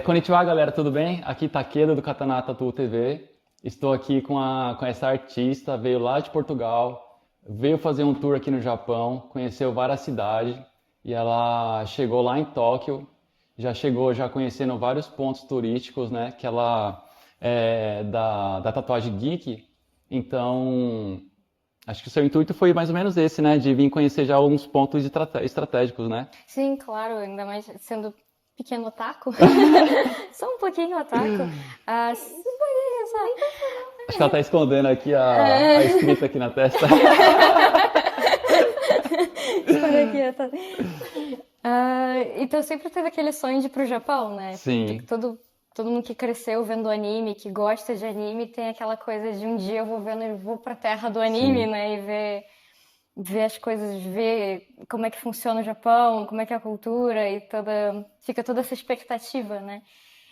Konnichiwa, galera, tudo bem? Aqui Takeda do Katana Tattoo TV. Estou aqui com essa artista, veio lá de Portugal, veio fazer um tour aqui no Japão, conheceu várias cidades e ela chegou lá em Tóquio, já chegou já conhecendo vários pontos turísticos, né? Que ela é da tatuagem geek, então acho que o seu intuito foi mais ou menos esse, né? De vir conhecer já alguns pontos estratégicos, né? Sim, claro, ainda mais sendo pequeno otaku. Só um pouquinho otaku. Acho que ela tá escondendo aqui a escrita aqui na testa. Então sempre teve aquele sonho de ir pro Japão, né? Sim. Todo mundo que cresceu vendo anime, que gosta de anime, tem aquela coisa de um dia eu vou pra terra do anime, Sim. né? E ver as coisas, ver como é que funciona o Japão, como é que é a cultura e fica toda essa expectativa, né?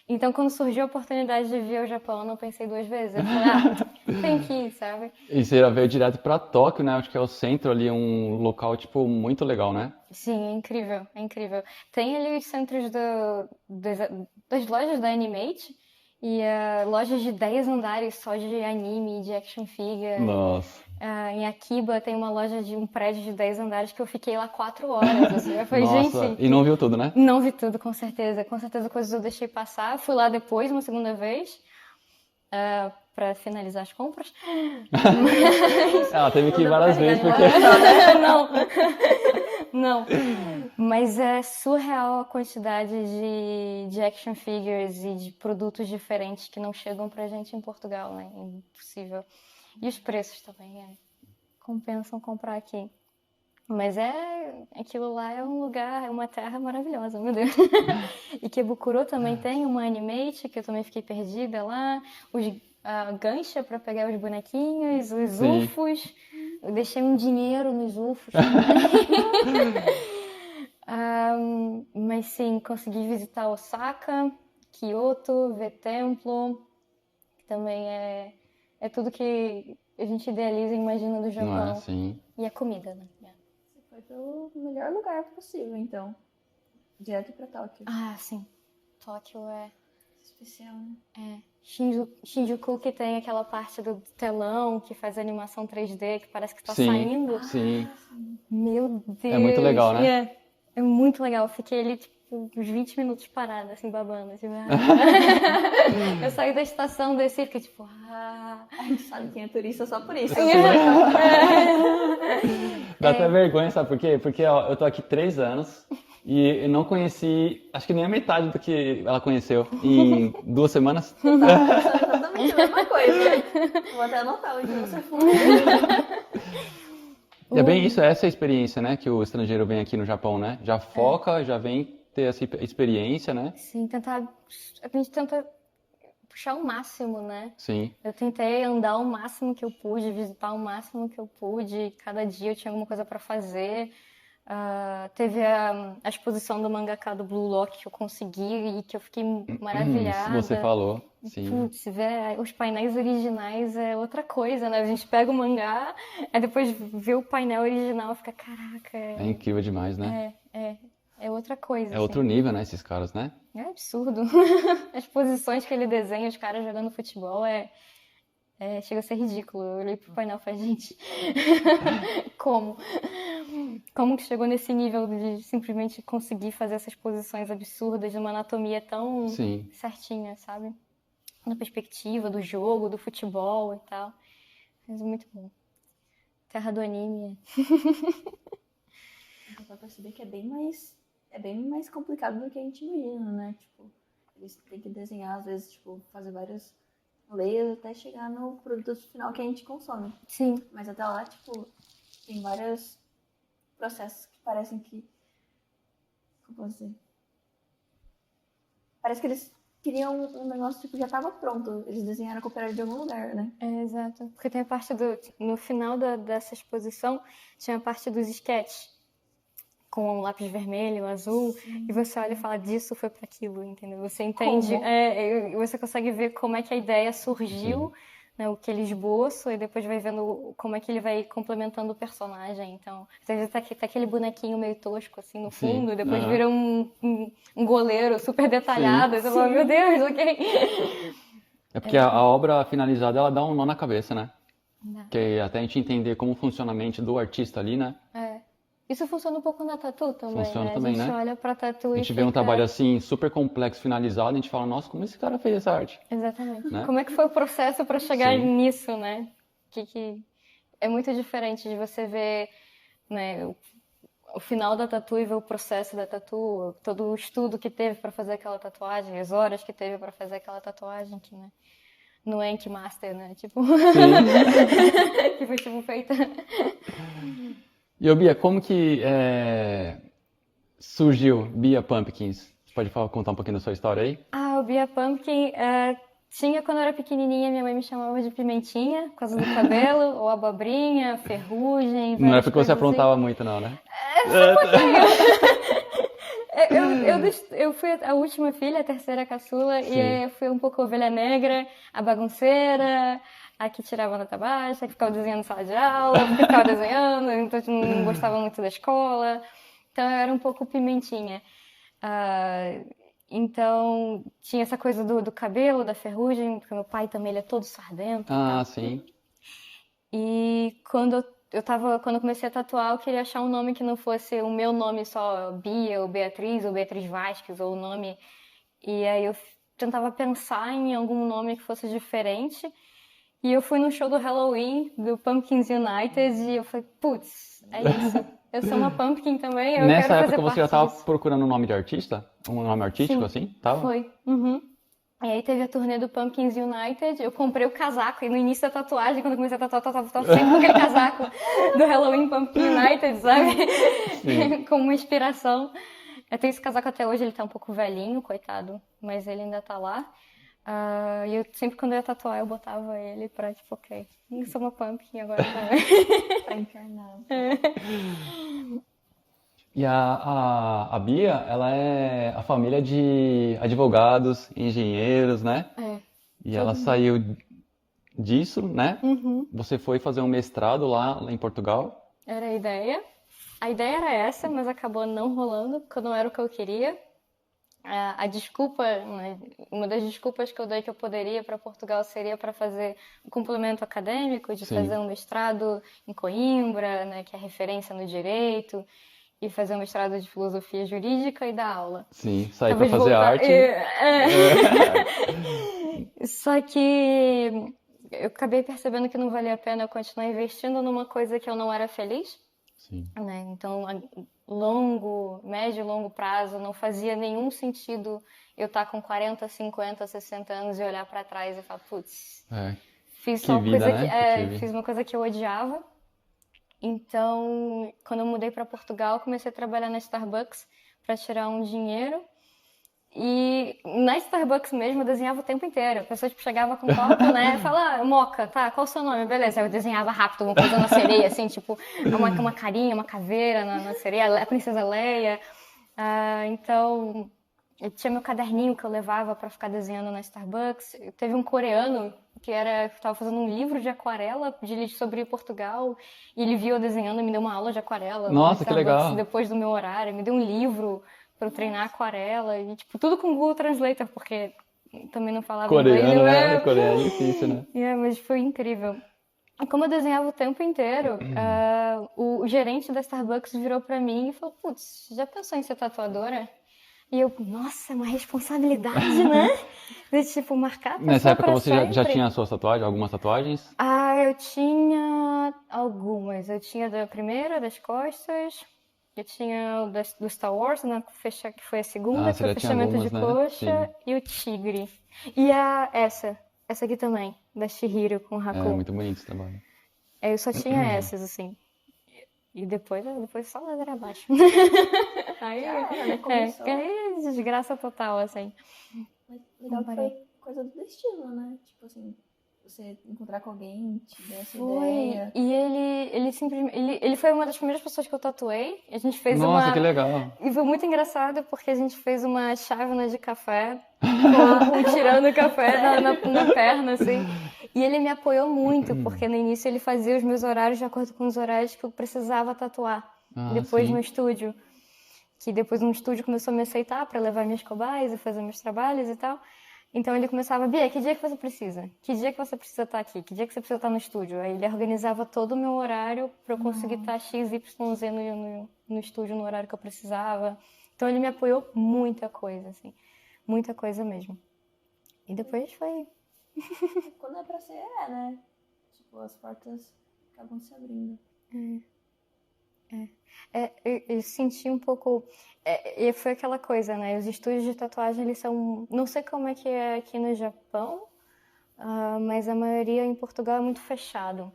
Então, quando surgiu a oportunidade de vir ao Japão, eu não pensei duas vezes. Eu falei, tem que ir, sabe? E você já veio direto pra Tóquio, né? Acho que é o centro ali, um local, tipo, muito legal, né? Sim, é incrível, é incrível. Tem ali os centros das lojas da Animate e lojas de 10 andares só de anime, de action figure. Nossa. Em Akiba tem uma loja de um prédio de 10 andares que eu fiquei lá 4 horas. Assim. Eu falei, Nossa, gente. e não viu tudo, né? Não vi tudo, com certeza. Com certeza coisas eu deixei passar. Fui lá depois, uma segunda vez, pra finalizar as compras. Ela teve que ir várias vezes porque. Não. Não. Mas é surreal a quantidade de action figures e de produtos diferentes que não chegam pra gente em Portugal, né? Impossível. E os preços também, compensam comprar aqui. Mas aquilo lá é um lugar, é uma terra maravilhosa, meu Deus. E Ikebukuro também tem uma Animate, que eu também fiquei perdida lá. A gancha pra pegar os bonequinhos, os Sim. UFOs. Eu deixei um dinheiro nos UFOs. Mas sim, consegui visitar Osaka, Kyoto, ver templo, que também é tudo que a gente idealiza e imagina do Não é Japão. assim. E a comida, né? Você foi pelo melhor lugar possível, então. Direto pra Tóquio. Sim. Tóquio é Especial, né? Shinjuku, que tem aquela parte do telão que faz animação 3D, que parece que tá Sim, saindo. sim. Meu Deus! É muito legal, né? É muito legal. Fiquei ali, tipo, uns 20 minutos parada, assim, babando. Tipo, Eu saí da estação, desci e fiquei tipo... A gente sabe quem é turista só por isso. Dá até vergonha, sabe por quê? Porque ó, eu tô aqui 3 anos e eu não conheci, acho que nem a metade do que ela conheceu em 2 semanas. Exatamente a mesma coisa. Vou até anotar onde você foi. E é bem isso, essa é a experiência, né? Que o estrangeiro vem aqui no Japão, né? Já foca, já vem ter essa experiência, né? Sim, a gente tenta puxar o máximo, né? Sim. Eu tentei andar o máximo que eu pude, visitar o máximo que eu pude. Cada dia eu tinha alguma coisa pra fazer. Teve a exposição do mangaka do Blue Lock que eu consegui e que eu fiquei maravilhada. Você falou, sim. Putz, ver os painéis originais é outra coisa, né? A gente pega o mangá, aí depois vê o painel original e fica, caraca. É incrível demais, né? É outra coisa. É outro nível, né? Esses caras, né? É absurdo. As posições que ele desenha, os caras jogando futebol, chega a ser ridículo. Eu olhei pro painel e falei, gente, como? Como que chegou nesse nível de simplesmente conseguir fazer essas posições absurdas de uma anatomia tão Sim. certinha, sabe? Na perspectiva do jogo, do futebol e tal. Mas é muito bom. Terra do anime. Dá pra perceber que é bem mais complicado do que a gente imagina, né? Tipo, eles têm que desenhar, às vezes, tipo, fazer várias layers até chegar no produto final que a gente consome. Sim. Mas até lá, tipo, tem vários processos que parecem que... Como posso dizer? Parece que eles queriam um negócio, tipo, já tava pronto. Eles desenharam a cópia de algum lugar, né? Exato. Porque tem a parte no final dessa exposição, tinha a parte dos sketches. Com um lápis vermelho, azul, sim, e você olha e fala, disso foi para aquilo, entendeu? Você entende, você consegue ver como é que a ideia surgiu né, aquele esboço e depois vai vendo como é que ele vai complementando o personagem. Então, às vezes tá aquele bonequinho meio tosco, assim, no Sim. fundo, e depois Aham. vira um goleiro super detalhado. E você fala, meu Deus, ok. É porque a obra finalizada, ela dá um nó na cabeça, né? Dá. Que até a gente entender como funciona a mente do artista ali, né? É. Isso funciona um pouco na tatu também, Funciona né? também, A gente né? olha pra tatu A e gente vê um fica... trabalho assim, super complexo, finalizado, e a gente fala, nossa, como esse cara fez essa arte? Exatamente. Né? Como é que foi o processo para chegar Sim. nisso, né? Que é muito diferente de você ver, né, o final da tatu e ver o processo da tatu, todo o estudo que teve para fazer aquela tatuagem, as horas que teve para fazer aquela tatuagem, que, né, no Ink Master, né? Tipo, que foi tipo feita. E, ô Bia, como que surgiu Bia Pumpkins? Você pode contar um pouquinho da sua história aí? Ah, o Bia Pumpkin tinha quando eu era pequenininha, minha mãe me chamava de Pimentinha, por causa do cabelo, ou abobrinha, ferrugem, Não é várias porque você coisas assim. aprontava muito, não, né? Eu fui a última filha, a terceira caçula, Sim. e eu fui um pouco ovelha negra, a bagunceira, a que tirava nota baixa, a que ficava desenhando em sala de aula, a que ficava desenhando, então não gostava muito da escola. Então eu era um pouco pimentinha. Então tinha essa coisa do cabelo, da ferrugem, porque meu pai também ele é todo sardento e Ah, tal. sim. E quando eu comecei a tatuar, eu queria achar um nome que não fosse o meu nome só, Bia, ou Beatriz Vasquez, ou o nome. E aí eu tentava pensar em algum nome que fosse diferente. E eu fui no show do Halloween, do Pumpkins United, e eu falei, putz, é isso. Eu sou uma pumpkin também, eu Nessa quero época fazer você já parte estava disso. procurando um nome de artista? Um nome artístico, Sim, assim? Tava? Foi. Uhum. E aí teve a turnê do Pumpkins United, eu comprei o casaco, e no início da tatuagem, quando eu comecei a tatuar, tava sempre com aquele casaco do Halloween Pumpkin United, sabe? Sim. Como uma inspiração. Eu tenho esse casaco até hoje, ele tá um pouco velhinho, coitado, mas ele ainda tá lá. E eu sempre quando eu ia tatuar, eu botava ele pra, tipo, ok, eu sou uma pumpkin agora também. Pra encarnar. E a Bia, ela é a família de advogados, engenheiros, né? É. E ela saiu disso, né? Uhum. Você foi fazer um mestrado lá em Portugal. Era a ideia. A ideia era essa, mas acabou não rolando, porque não era o que eu queria. A desculpa, né, uma das desculpas que eu dei que eu poderia ir para Portugal seria para fazer um complemento acadêmico, de Sim. fazer um mestrado em Coimbra, né, que é referência no direito, e fazer um mestrado de filosofia jurídica e dar aula. Sim, sair para Talvez fazer voltar- arte. Só que eu acabei percebendo que não valia a pena eu continuar investindo numa coisa que eu não era feliz. Sim. Né? Então, a médio e longo prazo, não fazia nenhum sentido eu estar com 40, 50, 60 anos e olhar para trás e falar, putz, fiz Que só vida, coisa né, que que tive. fiz uma coisa que eu odiava. Então, quando eu mudei para Portugal, comecei a trabalhar na Starbucks para tirar um dinheiro. E na Starbucks mesmo eu desenhava o tempo inteiro. A pessoa tipo, chegava com um copo, né? Fala, Moca, tá, qual o seu nome? Beleza, eu desenhava rápido, uma coisa na sereia, assim, tipo, uma carinha, uma caveira na sereia, a princesa Leia. Então, eu tinha meu caderninho que eu levava pra ficar desenhando na Starbucks. Teve um coreano que estava fazendo um livro de aquarela sobre Portugal, e ele viu eu desenhando e me deu uma aula de aquarela. Nossa, na que Starbucks, legal. Depois do meu horário, me deu um livro para eu treinar aquarela e tipo tudo com Google Translator, porque também não falava inglês. Coreano, né? Coreano é difícil, né? Mas foi incrível. E como eu desenhava o tempo inteiro, o gerente da Starbucks virou para mim e falou, putz, já pensou em ser tatuadora? E eu, nossa, é uma responsabilidade, né? De tipo, marcar a pessoa Nessa época pra você já sempre. tinha as suas tatuagens, algumas tatuagens? Eu tinha algumas. Eu tinha da primeira, das costas. Eu tinha o do Star Wars, né, que foi a segunda, que você foi o já tinha fechamento de algumas, coxa, né? Sim. e o tigre. E essa aqui também, da Chihiro com o É Haku. muito bonito esse trabalho. Eu só tinha essas, assim. E depois só ladeira abaixo. Aí começou. aí desgraça total, assim. Mas legal que foi coisa do destino, né? Tipo assim, você encontrar com alguém, te dar essa ideia. E ele simplesmente. Ele foi uma das primeiras pessoas que eu tatuei. A gente fez Nossa, que legal. E foi muito engraçado porque a gente fez uma chávena de café, com tirando café na perna, assim. E ele me apoiou muito, porque no início ele fazia os meus horários de acordo com os horários que eu precisava tatuar. Depois sim. no estúdio. Que depois um estúdio começou a me aceitar para levar minhas cobaias e fazer meus trabalhos e tal. Então ele começava, Bia, que dia que você precisa? Que dia que você precisa estar aqui? Que dia que você precisa estar no estúdio? Aí ele organizava todo o meu horário para eu conseguir estar X, Y, Z no estúdio no horário que eu precisava. Então ele me apoiou muita coisa, assim. Muita coisa mesmo. E depois foi... Quando é pra ser, né? Tipo, as portas acabam se abrindo. Eu senti um pouco... e foi aquela coisa, né? Os estúdios de tatuagem, eles são... Não sei como é que é aqui no Japão, mas a maioria em Portugal é muito fechado.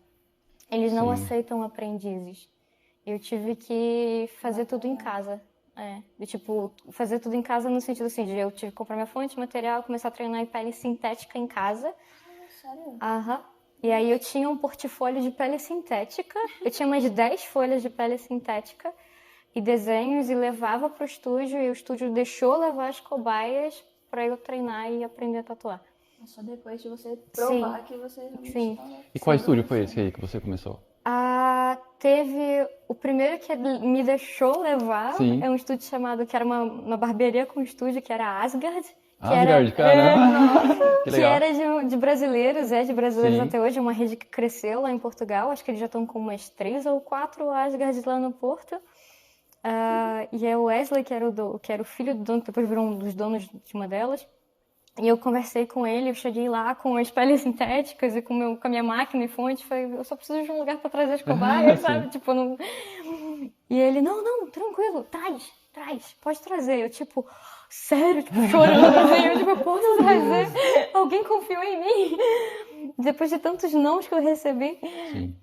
Eles não Sim. aceitam aprendizes. Eu tive que fazer tudo em casa. Fazer tudo em casa no sentido assim, de eu tive que comprar minha fonte de material, começar a treinar em pele sintética em casa. Sério? Aham. E aí eu tinha um portfólio de pele sintética, eu tinha umas 10 folhas de pele sintética e desenhos e levava pro estúdio e o estúdio deixou levar as cobaias para eu treinar e aprender a tatuar. Mas só depois de você provar Sim. que você realmente Sim. tava... E qual estúdio foi esse aí que você começou? Teve o primeiro que me deixou levar, Sim. é um estúdio chamado, que era uma barbearia com estúdio, que era Asgard. Asgard, caramba! Que Que legal. era de brasileiros, de brasileiros Sim. até hoje, é uma rede que cresceu lá em Portugal, acho que eles já estão com umas 3 ou 4 Asgards lá no Porto. E é o Wesley, que era o filho do dono, que depois virou um dos donos de uma delas. E eu conversei com ele, eu cheguei lá com as peles sintéticas e com a minha máquina e fonte, falei, eu só preciso de um lugar pra trazer as cobaias, sabe? Tipo, não... E ele, não, tranquilo, traz, pode trazer. Eu, tipo, sério, tipo, chorando assim, eu, tipo, posso trazer? Alguém confiou em mim? Depois de tantos nãos que eu recebi. Sim.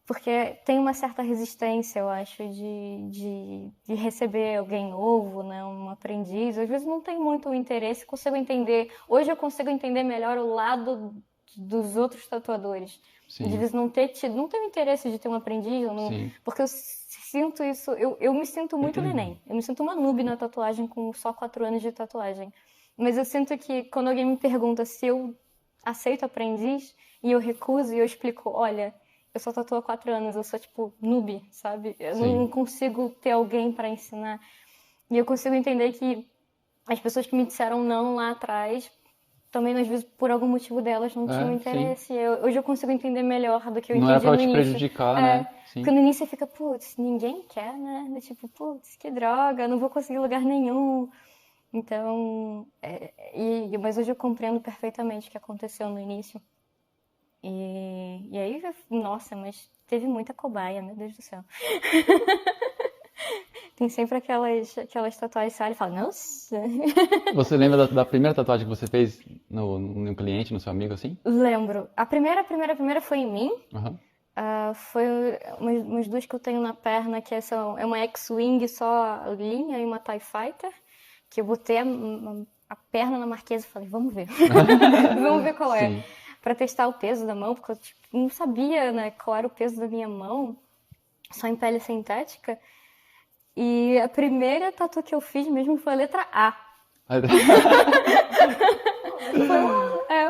Porque tem uma certa resistência, eu acho, de receber alguém novo, né? Um aprendiz. Às vezes não tem muito interesse, consigo entender. Hoje eu consigo entender melhor o lado dos outros tatuadores. Sim. De vezes não ter o interesse de ter um aprendiz, porque eu sinto isso, eu me sinto muito neném. Eu me sinto uma noob na tatuagem com só 4 anos de tatuagem. Mas eu sinto que quando alguém me pergunta se eu aceito aprendiz e eu recuso e eu explico, olha, eu só tatuo há 4 anos, eu sou tipo noob, sabe? Eu não consigo ter alguém para ensinar. E eu consigo entender que as pessoas que me disseram não lá atrás, também às vezes por algum motivo delas não tinham interesse. Hoje eu consigo entender melhor do que eu Não entendi era no pra te início. prejudicar, né? Sim. Porque no início você fica, putz, ninguém quer, né? Tipo, putz, que droga, não vou conseguir lugar nenhum. Então, mas hoje eu compreendo perfeitamente o que aconteceu no início. E aí, nossa, mas teve muita cobaia, meu Deus do céu. Tem sempre aquelas tatuagens que você fala, nossa. Você lembra da primeira tatuagem que você fez no cliente, no seu amigo, assim? Lembro. A primeira foi em mim. Uhum. Foi umas 2 que eu tenho na perna, que é uma X-Wing só linha e uma TIE Fighter, que eu botei a perna na marquesa e falei, vamos ver. Vamos ver qual é. Sim. Pra testar o peso da mão, porque eu não sabia, né, qual era o peso da minha mão, só em pele sintética. E a primeira tatu que eu fiz mesmo foi a letra A.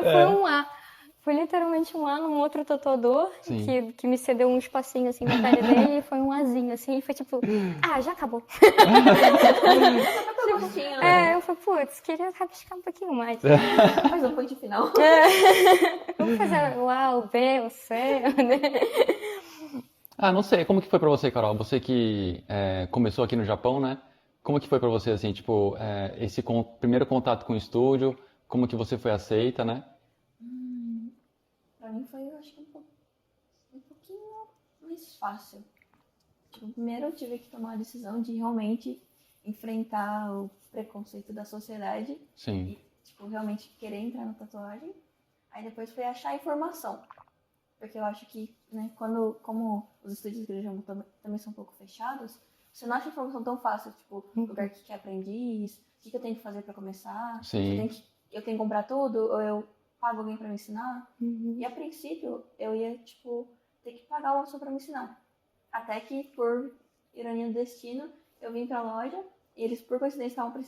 Foi um A. Foi literalmente um A num outro tatuador que me cedeu um espacinho assim na pele dele e foi um Azinho assim. E foi tipo, já acabou. Eu falei, putz, queria rabiscar um pouquinho mais. Faz o ponto final. Vamos fazer o A, o B, o C, né? Não sei, como que foi pra você, Carol? Você que começou aqui no Japão, né? Como que foi pra você, assim, tipo, esse primeiro contato com o estúdio, como que você foi aceita, né? Pra mim foi, eu acho que um pouquinho mais fácil. Tipo, primeiro eu tive que tomar a decisão de realmente enfrentar o preconceito da sociedade. Sim. E, tipo, realmente querer entrar na tatuagem. Aí depois foi achar informação. Porque eu acho que, né, como os estúdios de Japão também são um pouco fechados, você não acha informação tão fácil, tipo, lugar que quer aprendiz, o que eu tenho que fazer pra começar, Sim. eu tenho que comprar tudo, ou eu pago alguém pra me ensinar. E a princípio, eu ia, tipo, ter que pagar uma pessoa pra me ensinar. Até que, por ironia do destino, eu vim pra loja e eles, por coincidência, estavam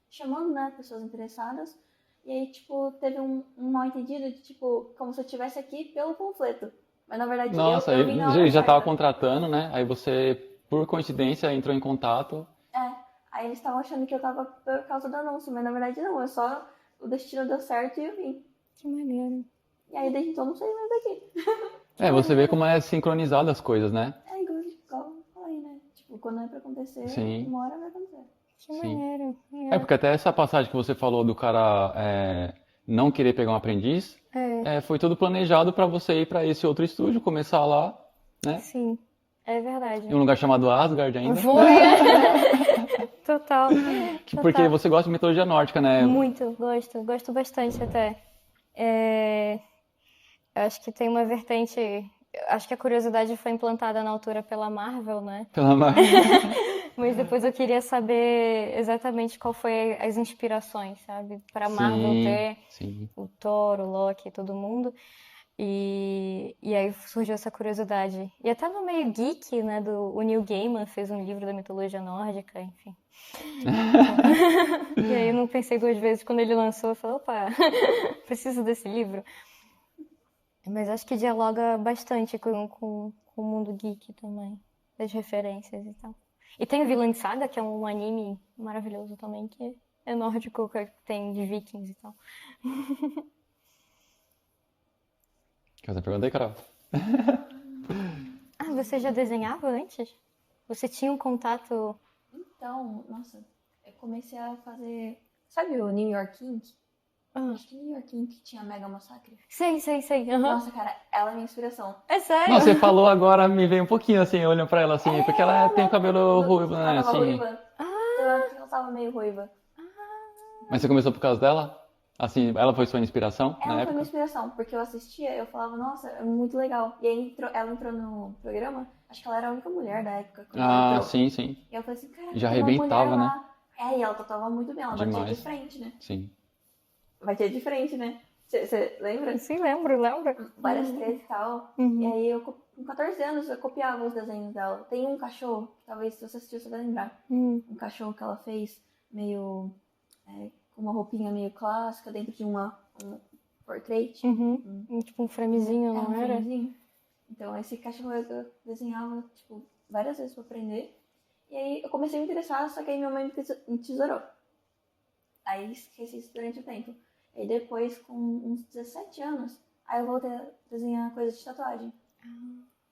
chamando, né, pessoas interessadas. E aí, tipo, teve um mal entendido de, tipo, como se eu estivesse aqui pelo panfleto. Mas na verdade Nossa, eu vim na hora ele já estava certa. contratando, né? Aí você, por coincidência, entrou em contato. É. Aí eles estavam achando que eu tava por causa do anúncio, mas na verdade não, é só o destino deu certo e eu vim. Que maneiro. E aí desde então eu não saí mais daqui. Você vê como é sincronizado as coisas, né? É igual eu falei, né? Tipo, quando é pra acontecer, Sim, uma hora vai acontecer. Que sim. maneiro. Porque até essa passagem que você falou do cara não querer pegar um aprendiz, foi tudo planejado para você ir para esse outro estúdio, começar lá, né? Sim, é Em verdade. um lugar chamado Asgard ainda. Foi! Total. Porque Total. você gosta de mitologia nórdica, né? Muito, gosto bastante até. É, acho que tem uma vertente. Acho que a curiosidade foi implantada na altura pela Marvel, né? Pela mar... Mas depois eu queria saber exatamente qual foi as inspirações, sabe? Para Marvel Sim, ter sim. o Thor, o Loki, todo mundo. E aí surgiu essa curiosidade. E até no meio geek, né? O Neil Gaiman fez um livro da mitologia nórdica, enfim. E aí eu não pensei duas vezes quando ele lançou. Eu falei, opa, preciso desse livro. Mas acho que dialoga bastante com o mundo geek também. Das referências e tal. E tem o Vinland Saga, que é um anime maravilhoso também, que é nórdico, que tem de vikings e tal. Quer fazer pergunta aí, Carol? Ah, você já desenhava antes? Você tinha um contato... Então, nossa, eu comecei a fazer. Sabe o New York Inc? Acho que New York Inc tinha Mega Massacre. Sei. Aham. Nossa, cara, ela é minha inspiração. É sério? Não, você falou agora, me veio um pouquinho assim, olhando pra ela assim, porque ela tem o cabelo ruivo, né? Ela tava Assim. ruiva. Ela tava meio ruiva. Mas você começou por causa dela? Assim, ela foi sua inspiração na Ela foi época? minha inspiração, porque eu assistia, eu falava, nossa, é muito legal. E aí ela entrou no programa, acho que ela era a única mulher da época quando ela Ah, entrou. sim, sim. E eu falei assim, cara, Já tem uma mulher arrebentava, né? lá. É, e ela tatuava muito bem, ela batia de Demais. frente, né? Sim. Batia de frente, né? Você lembra? Sim, lembro. Várias três e tal. E aí eu, com 14 anos, eu copiava os desenhos dela. Tem um cachorro, que talvez se você assistiu você vai lembrar. Um cachorro que ela fez meio com uma roupinha meio clássica dentro de um portrait. Tipo um framezinho, não Um era? filmezinho. Então esse cachorro eu desenhava tipo, várias vezes pra aprender. E aí eu comecei a me interessar, só que aí minha mãe me tesourou. Aí esqueci isso durante o tempo. E depois, com uns 17 anos, aí eu voltei a desenhar coisas de tatuagem.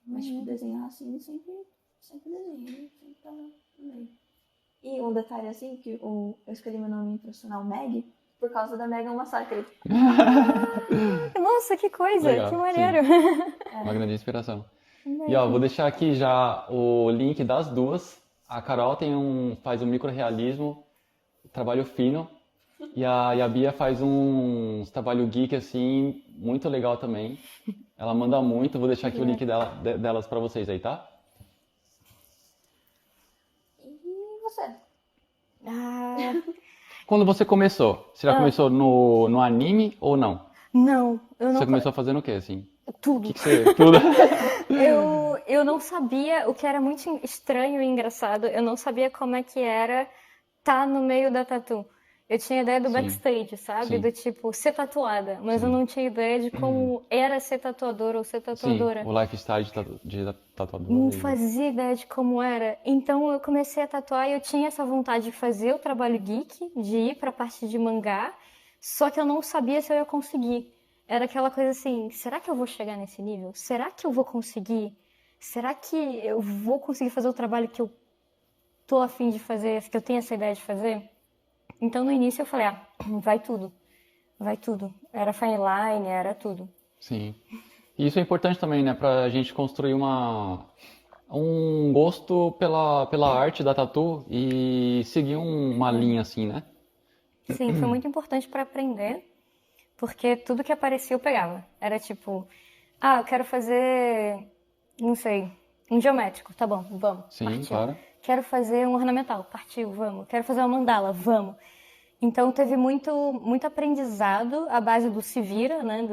Mas, tipo, desenhar assim, sempre desenhei, sempre tava no meio. E um detalhe assim, que eu escolhi meu nome profissional Meg por causa da Mega Massacre. Nossa, que coisa, Legal, que maneiro. Uma grande inspiração. E ó, vou deixar aqui já o link das duas. A Carol faz um micro-realismo, trabalho fino. E a Bia faz um trabalho geek, assim, muito legal também. Ela manda muito, vou deixar aqui o link delas pra vocês aí, tá? E você? Quando você começou? Você já começou no anime ou não? Não, eu não... Você começou fazendo o quê, assim? Tudo. Que você... Tudo? Eu não sabia, o que era muito estranho e engraçado, eu não sabia como é que era estar no meio da tatu. Eu tinha ideia do backstage, sabe? Sim. Do tipo, ser tatuada. Mas eu não tinha ideia de como era ser tatuadora ou ser tatuadora. Sim, o lifestyle de tatuador. Não fazia ideia de como era. Então eu comecei a tatuar e eu tinha essa vontade de fazer o trabalho geek, de ir pra parte de mangá, só que eu não sabia se eu ia conseguir. Era aquela coisa assim, será que eu vou chegar nesse nível? Será que eu vou conseguir? Será que eu vou conseguir fazer o trabalho que eu tô a fim de fazer, que eu tenho essa ideia de fazer? Então no início eu falei, vai tudo. Era fine line, era tudo. Sim. E isso é importante também, né, pra gente construir um gosto pela arte da tatu e seguir uma linha assim, né? Sim, foi muito importante para aprender, porque tudo que aparecia eu pegava. Era tipo, eu quero fazer, não sei, um geométrico, tá bom, vamos. Sim, partiu. claro. Quero fazer um ornamental, partiu, vamos. Quero fazer uma mandala, vamos. Então teve muito aprendizado à base do se vira, né?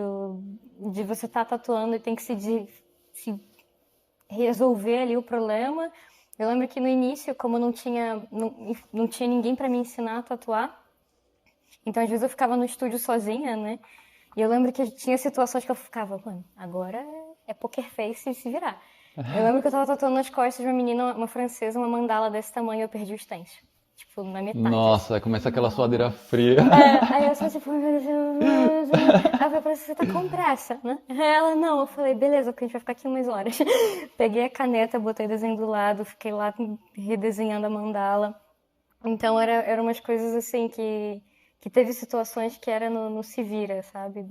De você estar tatuando e tem que se resolver ali o problema. Eu lembro que no início, como não tinha ninguém para me ensinar a tatuar, Então, às vezes, eu ficava no estúdio sozinha, né? E eu lembro que tinha situações que eu ficava, mano, agora é poker face e se virar. Eu lembro que eu tava tatuando nas costas de uma menina, uma francesa, uma mandala desse tamanho e eu perdi o stencil. Tipo, na metade. Nossa, aí começa aquela suadeira fria. Aí eu só tipo, meu Deus, ela falou, você tá com pressa, né? Ela, não, eu falei, beleza, porque a gente vai ficar aqui umas horas. Peguei a caneta, botei o desenho do lado, fiquei lá redesenhando a mandala. Então eram umas coisas assim que teve situações que era no se vira, sabe?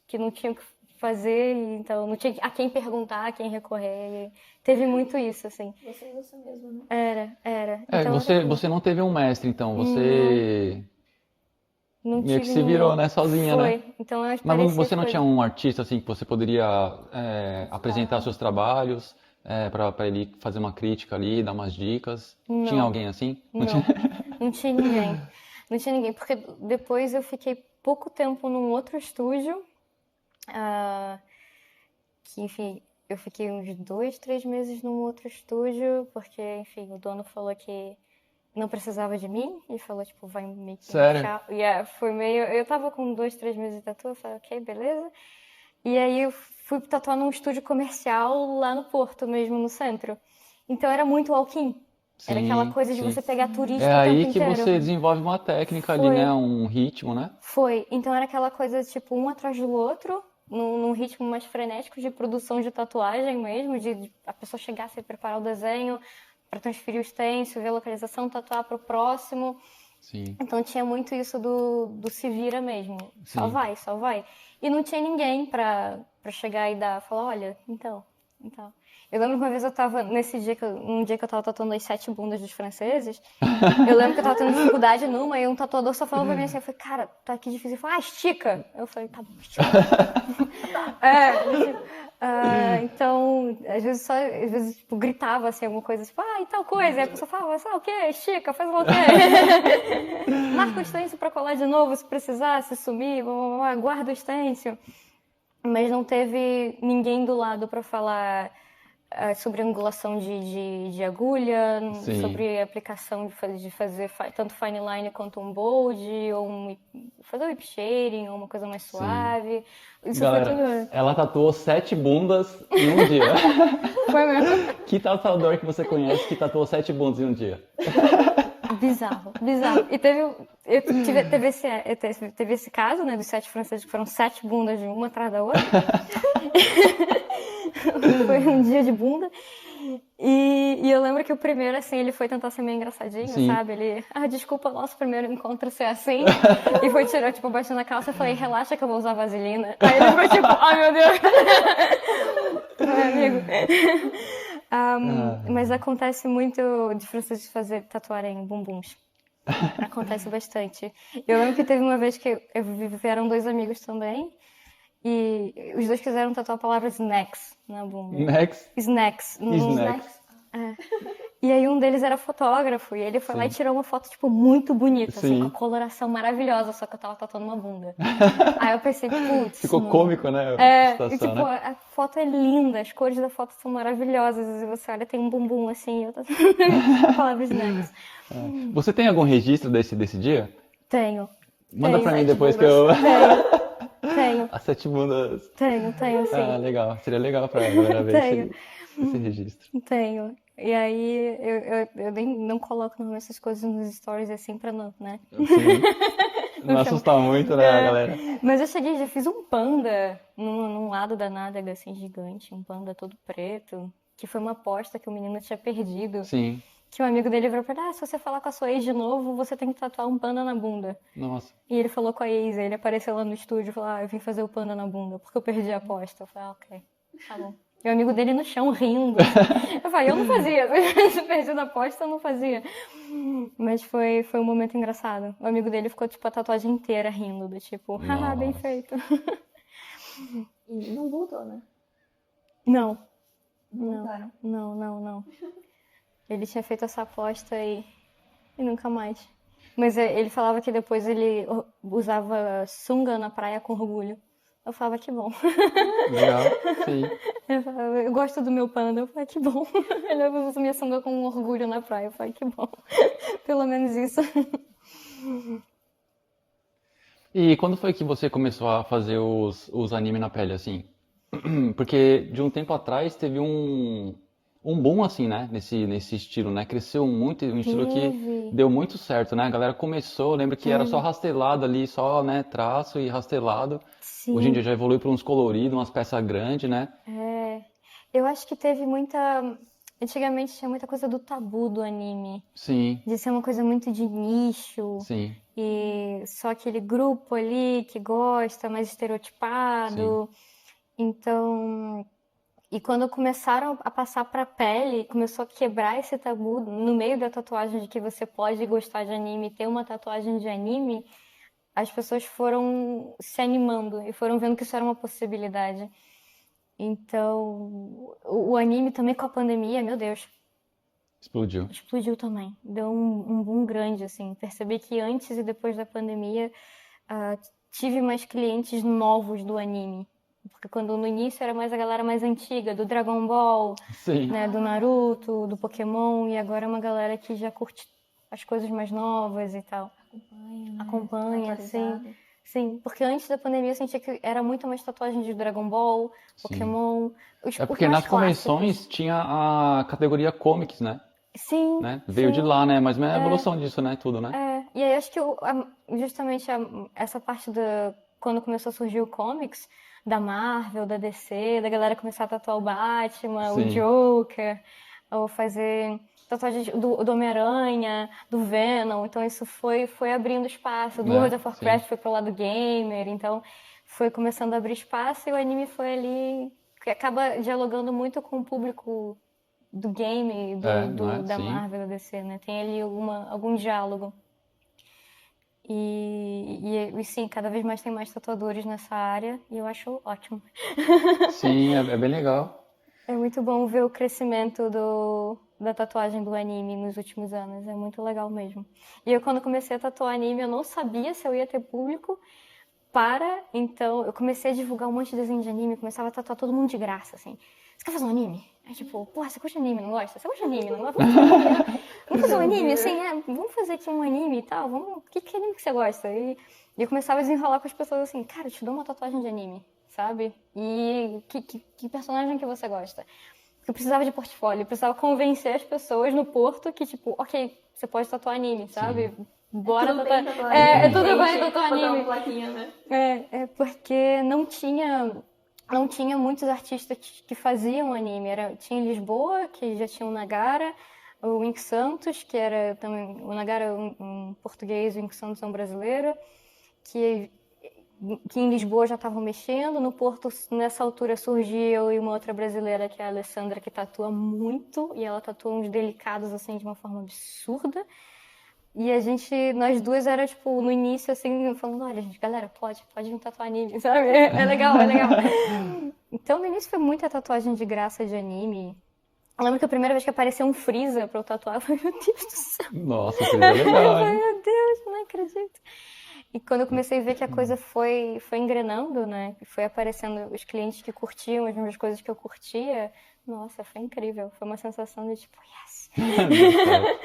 Que não tinha o que fazer, então não tinha a quem perguntar, a quem recorrer. Teve muito isso, assim. Você mesmo, né? Era. Então, você não teve um mestre, então, você não meio que tive se virou, ninguém. né, sozinha, Foi. né? Então eu Mas você não tinha um artista, assim, que você poderia apresentar seus trabalhos, para ele fazer uma crítica ali, dar umas dicas? Não. Tinha alguém assim? Não, não tinha ninguém. Não tinha ninguém, porque depois eu fiquei pouco tempo num outro estúdio, que, enfim, eu fiquei uns 2, 3 meses num outro estúdio, porque, enfim, o dono falou que não precisava de mim, e falou, tipo, vai me Sério? deixar. E foi meio... Eu tava com 2, 3 meses de tatu, eu falei, ok, beleza. E aí eu fui tatuar num estúdio comercial lá no Porto mesmo, no centro. Então era muito walk-in. Era aquela coisa de você pegar turista É o tempo aí que inteiro. você desenvolve uma técnica ali, Foi. né? Um ritmo, né? Foi. Então era aquela coisa, tipo, um atrás do outro, num ritmo mais frenético de produção de tatuagem mesmo, de a pessoa chegar, se preparar o desenho para transferir o stencil, ver a localização, tatuar pro próximo. Sim. Então tinha muito isso do se vira mesmo. Só Sim. vai, só vai. E não tinha ninguém pra chegar e falar, olha, então. Eu lembro que uma vez eu tava, um dia que eu tava tatuando as 7 bundas dos franceses, eu lembro que eu tava tendo dificuldade numa e um tatuador só falou pra mim assim, eu falei, cara, tá aqui difícil. Ele falou, estica. Eu falei, tá bom, estica. Então, às vezes, tipo, gritava assim, alguma coisa, tipo, e tal coisa. E a pessoa falava, o quê? Estica, faz o quê? Marca o stencil pra colar de novo, se precisar, se sumir, guarda o stencil. Mas não teve ninguém do lado pra falar sobre angulação de agulha, Sim. sobre aplicação de fazer tanto fine line quanto um bold, ou fazer um whip shading, ou uma coisa mais suave. Isso Galera, foi tudo. ela tatuou 7 bundas em um dia. Foi mesmo. Que tatuador que você conhece que tatuou 7 bundas em um dia? Bizarro. E teve esse caso, né, dos 7 franceses, que foram 7 bundas de uma atrás da outra. Foi um dia de bunda. E eu lembro que o primeiro, assim, ele foi tentar ser meio engraçadinho, Sim. sabe? Ele, desculpa, nosso primeiro encontro ser assim. E foi tirar, tipo, baixando a calça e falei, relaxa que eu vou usar vaselina. Aí ele ficou tipo, ai meu Deus. Meu amigo. Mas acontece muito de franceses tatuarem bumbuns. Acontece bastante. Eu lembro que teve uma vez que vieram 2 amigos também. E os 2 quiseram tatuar a palavra snacks na bunda. Snacks. Snacks. E aí um deles era fotógrafo, e ele foi lá e tirou uma foto, tipo, muito bonita, assim, com a coloração maravilhosa, só que eu tava tatuando uma bunda. Aí eu pensei, putz... Ficou cômico, né? A e, situação, tipo, né? a foto é linda, as cores da foto são maravilhosas, e você olha, tem um bumbum, assim, e eu tatuando a palavra snacks. Você tem algum registro desse dia? Tenho. Manda pra mim 7 depois que bundas. eu... Tenho. As 7 bundas. Tenho, sim. Legal. Seria legal pra galera ver esse registro. Tenho. E aí, eu nem não coloco normalmente essas coisas nos stories assim pra não, né? Sim. Não assustar muito, né, galera? Mas eu já fiz um panda num lado da nádega, assim, gigante. Um panda todo preto. Que foi uma aposta que o menino tinha perdido. Sim. Que um amigo dele virou pra ele, se você falar com a sua ex de novo, você tem que tatuar um panda na bunda. Nossa. E ele falou com a ex, aí ele apareceu lá no estúdio e falou, eu vim fazer o panda na bunda, porque eu perdi a aposta. Eu falei, ok, tá bom. E o amigo dele no chão rindo. Eu falei, eu não fazia. Se perdi na aposta, eu não fazia. Mas foi um momento engraçado. O amigo dele ficou, tipo, a tatuagem inteira rindo, do tipo, haha, bem feito. E não voltou, né? Não. Voltaram. Não. Ele tinha feito essa aposta e nunca mais. Mas ele falava que depois ele usava sunga na praia com orgulho. Eu falava, que bom. Legal, sim. Ele falava, eu gosto do meu panda. Eu falei, que bom. Ele usa minha sunga com orgulho na praia. Eu falei, que bom. Pelo menos isso. E quando foi que você começou a fazer os anime na pele, assim? Porque de um tempo atrás teve um boom, assim, né? Nesse estilo, né? Cresceu muito, um estilo que Teve, deu muito certo, né? A galera começou, eu lembro que era só teve. rastelado ali, só, né, traço e rastelado. Hoje em dia Sim. já evoluiu para uns coloridos, umas peças grandes, né? É, eu acho que teve muita. Antigamente tinha muita coisa do tabu do anime, Sim, de ser uma coisa muito de nicho, sim, e só aquele grupo ali que gosta, mais sim. estereotipado. Então, e quando começaram a passar pra pele, começou a quebrar esse tabu no meio da tatuagem de que você pode gostar de anime e ter uma tatuagem de anime, as pessoas foram se animando e foram vendo que isso era uma possibilidade. Então, o anime também com a pandemia, meu Deus, Explodiu. explodiu também. Deu um boom grande, assim. Percebi que antes e depois da pandemia, ah, tive mais clientes novos do anime. Porque quando no início era mais a galera mais antiga, do Dragon Ball, Sim. né, do Naruto, do Pokémon, e agora é uma galera que já curte as coisas mais novas e tal. Acompanha, né? Acompanha, sim. Atualizado. Sim, porque antes da pandemia eu sentia que era muito mais tatuagem de Dragon Ball, Sim. Pokémon, É os porque mais nas convenções clássicos. tinha a categoria comics, né? Sim, Né? Veio de sim. lá, né? Mas é a É, evolução disso, né? Tudo, né? e aí acho que justamente essa parte da quando começou a surgir o comics da Marvel, da DC, da galera começar a tatuar o Batman, o Sim. Joker, ou fazer tatuagens do Homem-Aranha, do Venom. Então isso foi abrindo espaço. Do É, World of sim. Warcraft foi pro lado gamer, então foi começando a abrir espaço e o anime foi ali que acaba dialogando muito com o público do game, É, não é? da Sim. Marvel, da DC, né? Tem ali algum diálogo. E sim, cada vez mais tem mais tatuadores nessa área e eu acho ótimo. Sim, é bem legal. É muito bom ver o crescimento da tatuagem do anime nos últimos anos. É muito legal mesmo. E eu, quando comecei a tatuar anime, eu não sabia se eu ia ter público então, eu comecei a divulgar um monte de desenho de anime, começava a tatuar todo mundo de graça, assim. Você quer fazer um anime? Aí, tipo, porra, você curte anime, não gosta? Você gosta de anime, não gosta? Vamos fazer um anime, né? Vamos fazer um anime, assim, vamos fazer aqui um anime e tal, vamos... Que anime que você gosta? E eu começava a desenrolar com as pessoas assim, cara, eu te dou uma tatuagem de anime, sabe? E que personagem que você gosta? Porque eu precisava de portfólio, eu precisava convencer as pessoas no Porto que, tipo, ok, você pode tatuar anime, Sim. sabe? Bora Tudo tatuar. bem tatuar É anime, tudo bem gente. tatuar Botar uma anime. plaquinha, né? É porque não tinha muitos artistas que faziam anime. Tinha em Lisboa, que já tinha o Nagara, o Ink Santos, que era também. O Nagara é um português, o Ink Santos é um brasileiro, que, que em Lisboa já estavam mexendo. No Porto, nessa altura, surgiu eu e uma outra brasileira, que é a Alessandra, que tatua muito, e ela tatua uns delicados assim de uma forma absurda. E nós duas era tipo, no início, assim, falando, olha, gente, galera, pode vir tatuar anime, sabe? É legal, é legal. Então, no início foi muita tatuagem de graça de anime. Eu lembro que a primeira vez que apareceu um Freeza pra eu tatuar, eu falei, meu Deus do céu. Nossa, Cris, é Eu legal, falei, hein? meu Deus, não acredito. E quando eu comecei a ver que a coisa foi engrenando, né? E foi aparecendo os clientes que curtiam as mesmas coisas que eu curtia, nossa, foi incrível. Foi uma sensação de tipo, yes. Deu certo.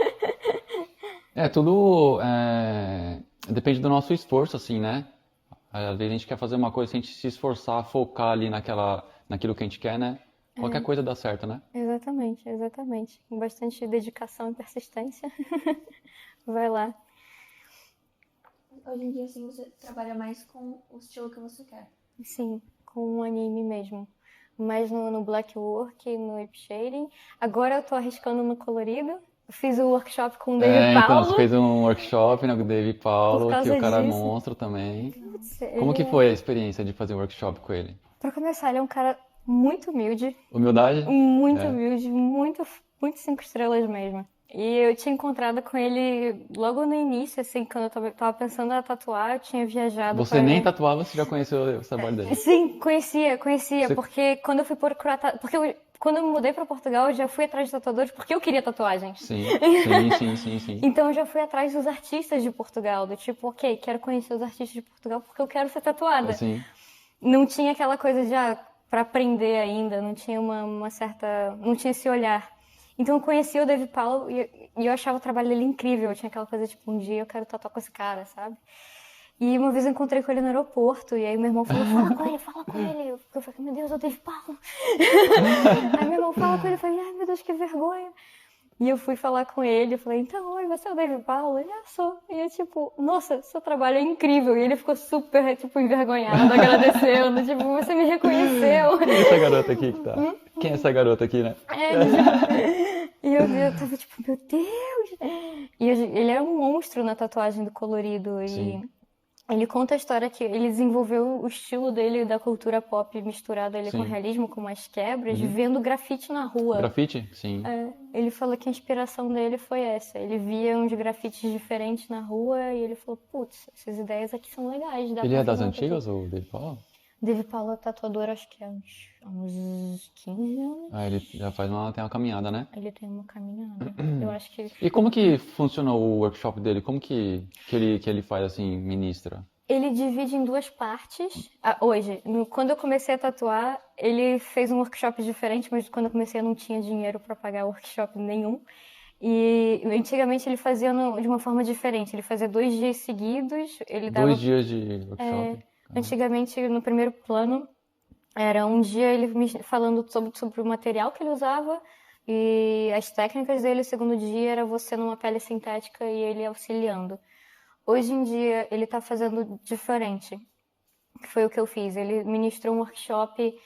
Tudo depende do nosso esforço, assim, né? Às vezes a gente quer fazer uma coisa, se a gente se esforçar, focar ali naquilo que a gente quer, né? Qualquer coisa dá certo, né? Exatamente, exatamente. Com bastante dedicação e persistência. Vai lá. Hoje em dia, assim, você trabalha mais com o estilo que você quer. Sim, com um anime mesmo. Mais no black work, no lip shading. Agora eu tô arriscando no colorido. Eu fiz o workshop com o David Então, você Paulo. fez um workshop, né, com o David Por Paulo, que o causa cara é disso. monstro também. Putz, Como ele que é... foi a experiência de fazer um workshop com ele? Pra começar, ele é um cara muito humilde. Humildade? Muito É. humilde, muito 5 estrelas mesmo. E eu tinha encontrado com ele logo no início, assim, quando eu tava pensando em tatuar, eu tinha viajado Você nem para... tatuava, você já conheceu o trabalho dele. Sim, conhecia, Você... porque quando eu fui procurar, quando eu me mudei para Portugal, eu já fui atrás de tatuadores porque eu queria tatuagens. Sim, sim, sim, sim, sim. Então eu já fui atrás dos artistas de Portugal, do tipo, ok, quero conhecer os artistas de Portugal porque eu quero ser tatuada. Assim, Não tinha aquela coisa de, para aprender ainda, não tinha uma certa, não tinha esse olhar. Então eu conheci o David Paulo e eu achava o trabalho dele incrível, eu tinha aquela coisa, tipo, um dia eu quero tatuar com esse cara, sabe? E uma vez eu encontrei com ele no aeroporto, e aí meu irmão falou, fala com ele. Eu falei, meu Deus, eu Dave Paulo. Aí meu irmão fala com ele, eu falei, ai meu Deus, que vergonha. E eu fui falar com ele, eu falei, então, oi, você é o Dave Paulo? Ele, sou. E eu, tipo, nossa, seu trabalho é incrível. E ele ficou super, tipo, envergonhado, agradecendo, tipo, você me reconheceu. Quem é essa garota aqui que tá? Quem é essa garota aqui, né? E eu tava tipo, meu Deus! E ele era um monstro na tatuagem do colorido. E Sim. ele conta a história que ele desenvolveu o estilo dele da cultura pop misturado ali com Sim. realismo, com umas quebras, vendo grafite na rua. Grafite? Sim. Ele falou que a inspiração dele foi essa. Ele via uns grafites diferentes na rua e ele falou, putz, essas ideias aqui são legais. Dá Ele pra é das fazer uma coisa." antigas, o Dave Paulo? Dave Paulo é tatuador, acho que há uns 15 anos. Ele já tem uma caminhada, né? Ele tem uma caminhada. Eu acho que E como que funciona o workshop dele? Como que ele faz, assim, ministra? ele divide em duas partes. Hoje, quando eu comecei a tatuar, ele fez um workshop diferente, mas quando eu comecei eu não tinha dinheiro para pagar workshop nenhum. E antigamente ele fazia de uma forma diferente. Ele fazia 2 dias seguidos. Ele dava 2 dias de workshop? Antigamente, no primeiro plano, era um dia ele me falando sobre o material que ele usava e as técnicas dele. O segundo dia era você numa pele sintética e ele auxiliando. Hoje em dia, ele está fazendo diferente, que foi o que eu fiz. Ele ministrou um workshop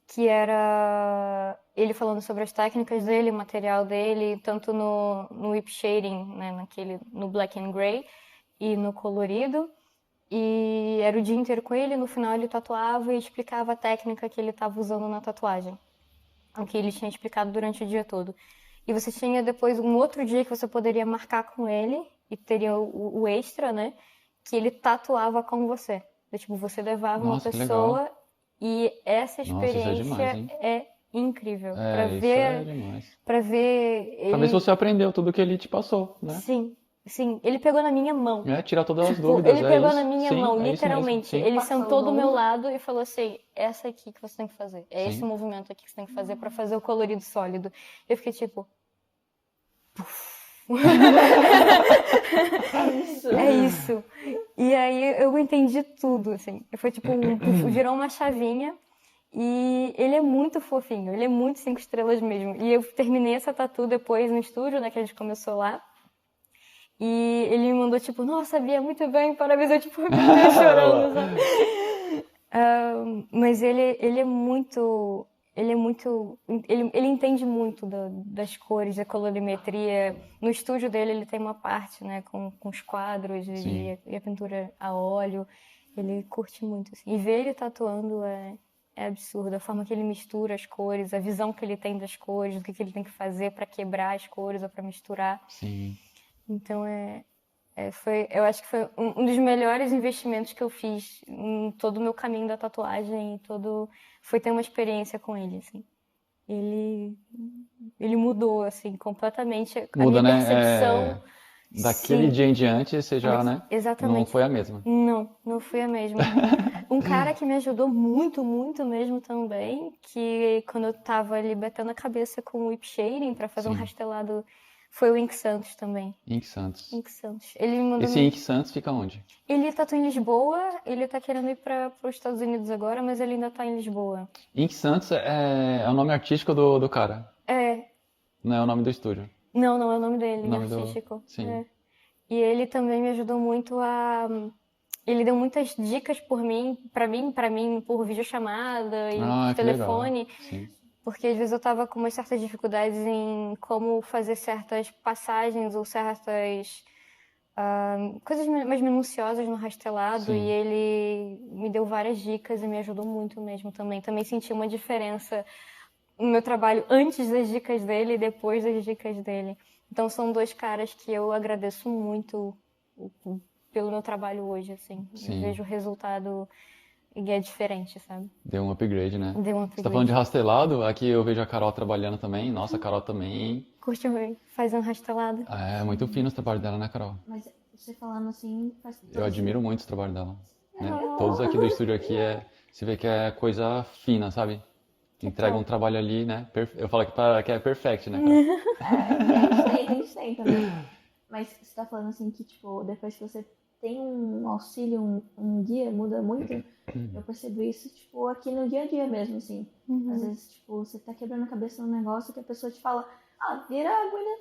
que era ele falando sobre as técnicas dele, o material dele, tanto no whip shading, né, no black and gray e no colorido. E era o dia inteiro com ele, no final ele tatuava e explicava a técnica que ele estava usando na tatuagem, o que ele tinha explicado durante o dia todo. E você tinha depois um outro dia que você poderia marcar com ele, e teria o extra, né, que ele tatuava com você. Tipo, você levava Nossa, uma que pessoa legal. E essa Nossa, isso é experiência demais, hein? é incrível. Isso é demais. Pra ver Pra ver ele... se você aprendeu tudo que ele te passou, né? Sim, ele pegou na minha mão. Tirar todas as Tipo, dúvidas, ele pegou isso. na minha Sim, mão, é isso mesmo, literalmente. sim. Ele Passou sentou do o meu nome. lado e falou assim, essa aqui que você tem que fazer. É Sim. esse movimento aqui que você tem que fazer pra fazer o colorido sólido. Eu fiquei tipo... É isso. E aí eu entendi tudo, assim. Foi tipo, virou uma chavinha. E ele é muito fofinho, ele é muito 5 estrelas mesmo. E eu terminei essa tatu depois no estúdio, né, que a gente começou lá. E ele me mandou tipo, nossa, Bia, muito bem, parabéns. Eu tipo, eu chorando, sabe? Mas ele é muito... Ele entende muito das cores, da colorimetria. No estúdio dele, ele tem uma parte, né, com os quadros e a pintura a óleo. Ele curte muito, assim. E ver ele tatuando é absurdo. A forma que ele mistura as cores, a visão que ele tem das cores, o que ele tem que fazer para quebrar as cores ou para misturar. Sim. Então, eu acho que foi um dos melhores investimentos que eu fiz em todo o meu caminho da tatuagem. Foi ter uma experiência com ele, assim. Ele mudou, assim, completamente Muda, a minha né? percepção. Daquele Sim. dia em diante, você já, né? Exatamente. Não foi a mesma. Não foi a mesma. Um cara que me ajudou muito, muito mesmo também, que quando eu tava ali batendo a cabeça com o whip shading pra fazer um rastelado, foi o Ink Santos também. Ink Santos. Ink Santos. Ele me mandou... Esse Ink Santos fica onde? Ele tá em Lisboa, ele tá querendo ir para os Estados Unidos agora, mas ele ainda tá em Lisboa. Ink Santos é o nome artístico do cara. Não é o nome do estúdio. Não, é o nome dele, O nome artístico. Sim. E ele também me ajudou muito Ele deu muitas dicas pra mim, por videochamada e por telefone. Sim. Porque às vezes eu tava com umas certas dificuldades em como fazer certas passagens ou certas coisas mais minuciosas no rastelado. Sim. E ele me deu várias dicas e me ajudou muito mesmo também. Também senti uma diferença no meu trabalho antes das dicas dele e depois das dicas dele. Então são 2 caras que eu agradeço muito pelo meu trabalho hoje, assim. Sim. Eu vejo o resultado e é diferente, sabe? Deu um upgrade, né? Deu um Você upgrade. tá falando de rastelado, aqui eu vejo a Carol trabalhando também. Nossa, a Carol também. Curte fazer um rastelado? É muito fino o trabalho dela, né, Carol? Mas você falando assim, faz todo Eu admiro muito o trabalho dela. Né? Oh. Todos aqui do estúdio aqui você vê que é coisa fina, sabe? Entrega um trabalho ali, né? Eu falo que é perfect, né, Carol? A gente tem também. Mas você tá falando assim que, tipo, depois que você tem um auxílio, um guia, muda muito. Eu percebo isso, tipo, aqui no dia a dia mesmo, assim. Às vezes, tipo, você tá quebrando a cabeça num negócio que a pessoa te fala, vira a agulha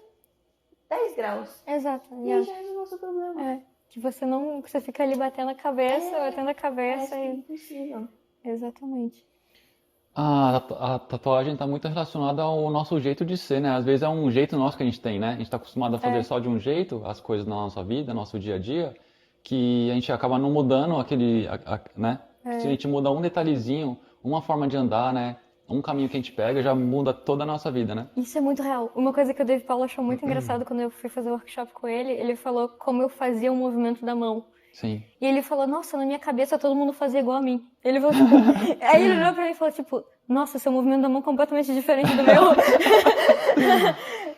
10 graus. Exato. E aí já resolveu o seu problema. É, que você fica ali batendo a cabeça Parece que é e... impossível. Exatamente. A tatuagem está muito relacionada ao nosso jeito de ser, né? Às vezes é um jeito nosso que a gente tem, né? A gente está acostumado a fazer só de um jeito as coisas na nossa vida, nosso dia a dia, que a gente acaba não mudando né? Se a gente muda um detalhezinho, uma forma de andar, né? Um caminho que a gente pega, já muda toda a nossa vida, né? Isso é muito real. Uma coisa que o Dave Paulo achou muito engraçado quando eu fui fazer o workshop com ele falou como eu fazia o movimento da mão. Sim. E ele falou, nossa, na minha cabeça todo mundo fazia igual a mim. Ele falou, tipo... Aí ele olhou pra mim e falou, tipo, nossa, seu movimento da mão é completamente diferente do meu.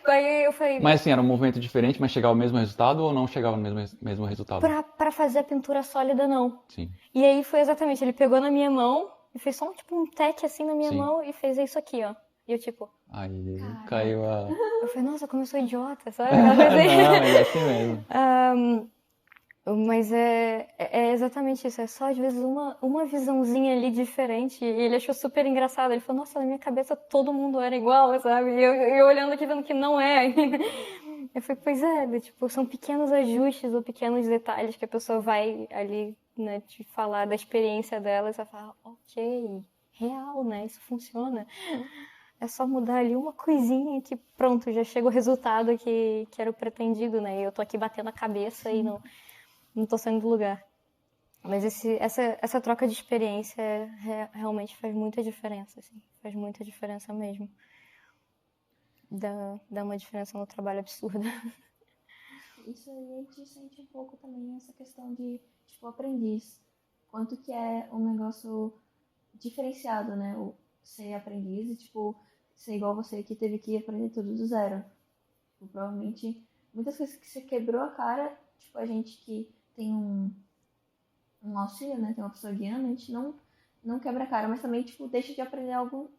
Aí eu falei... Mas assim, era um movimento diferente, mas chegava ao mesmo resultado ou não chegava no mesmo resultado? Pra fazer a pintura sólida, não. Sim. E aí foi exatamente, ele pegou na minha mão e fez só um tec assim na minha Sim. mão e fez isso aqui, ó. E eu tipo... Aí Caraca. caiu a... Eu falei, nossa, como eu sou idiota, sabe? Não, é assim mesmo. Mas é exatamente isso, é só às vezes uma visãozinha ali diferente, e ele achou super engraçado, ele falou, nossa, na minha cabeça todo mundo era igual, sabe, e eu olhando aqui vendo que não é, eu falei, pois é, tipo, são pequenos ajustes ou pequenos detalhes que a pessoa vai ali, né, te falar da experiência dela, e você vai falar, ok, real, né, isso funciona. É só mudar ali uma coisinha que pronto, já chega o resultado que era o pretendido, né, e eu tô aqui batendo a cabeça e não tô saindo do lugar. Mas essa troca de experiência realmente faz muita diferença, assim. Faz muita diferença mesmo. Dá uma diferença no trabalho absurda. Isso aí a gente sente um pouco também essa questão de, tipo, aprendiz. Quanto que é um negócio diferenciado, né? O ser aprendiz e, tipo, ser igual você que teve que aprender tudo do zero. Tipo, provavelmente, muitas coisas que você quebrou a cara, tipo, a gente que tem um auxílio, né? Tem uma pessoa guiando, a gente não quebra a cara, mas também, tipo, deixa de aprender algo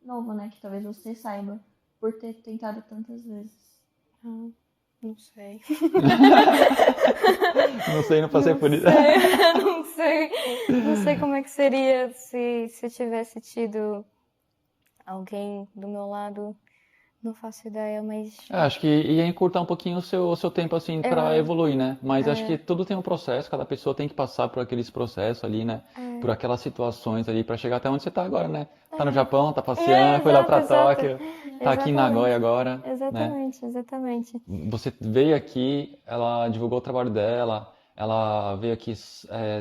novo, né? Que talvez você saiba por ter tentado tantas vezes. Não sei. Não sei, não passei por isso. Não sei como é que seria se eu tivesse tido alguém do meu lado. Não faço ideia, mas... Acho que ia encurtar um pouquinho o seu tempo, assim, pra evoluir, né? Mas acho que tudo tem um processo, cada pessoa tem que passar por aqueles processos ali, né? Por aquelas situações ali, pra chegar até onde você tá agora, né? Tá no Japão, tá passeando, foi lá pra Tóquio, tá aqui em Nagoya agora, né? Exatamente. Você veio aqui, ela divulgou o trabalho dela, ela veio aqui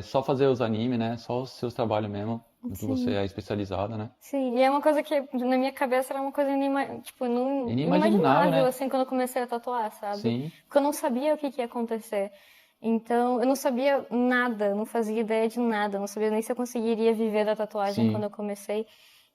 só fazer os animes, né? Só os seus trabalhos mesmo, que você é especializada, né? Sim, e é uma coisa que na minha cabeça era uma coisa inimaginável, né? assim, quando eu comecei a tatuar, sabe? Sim. Porque eu não sabia o que ia acontecer. Então, eu não sabia nada, não fazia ideia de nada, não sabia nem se eu conseguiria viver da tatuagem quando eu comecei.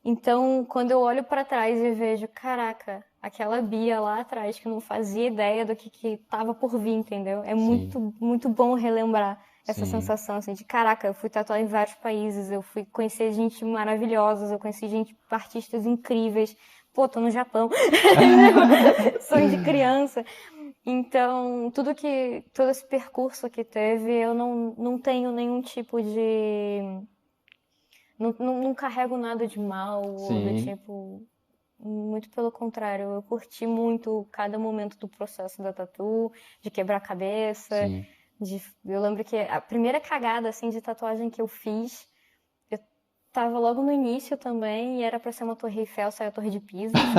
Então, quando eu olho pra trás e vejo, caraca, aquela Bia lá atrás que não fazia ideia do que tava por vir, entendeu? É muito, muito bom relembrar essa sensação, assim, de caraca, eu fui tatuar em vários países, eu fui conhecer gente maravilhosa, eu conheci artistas incríveis, pô, tô no Japão, sonho de criança. Então, todo esse percurso que teve, eu não tenho nenhum tipo de... Não carrego nada de mal, ou do tipo... Muito pelo contrário, eu curti muito cada momento do processo da tatu, de quebrar a cabeça. Eu lembro que a primeira cagada, assim, de tatuagem que eu fiz, eu tava logo no início também, e era pra ser uma Torre Eiffel, saiu a Torre de Pisa, assim.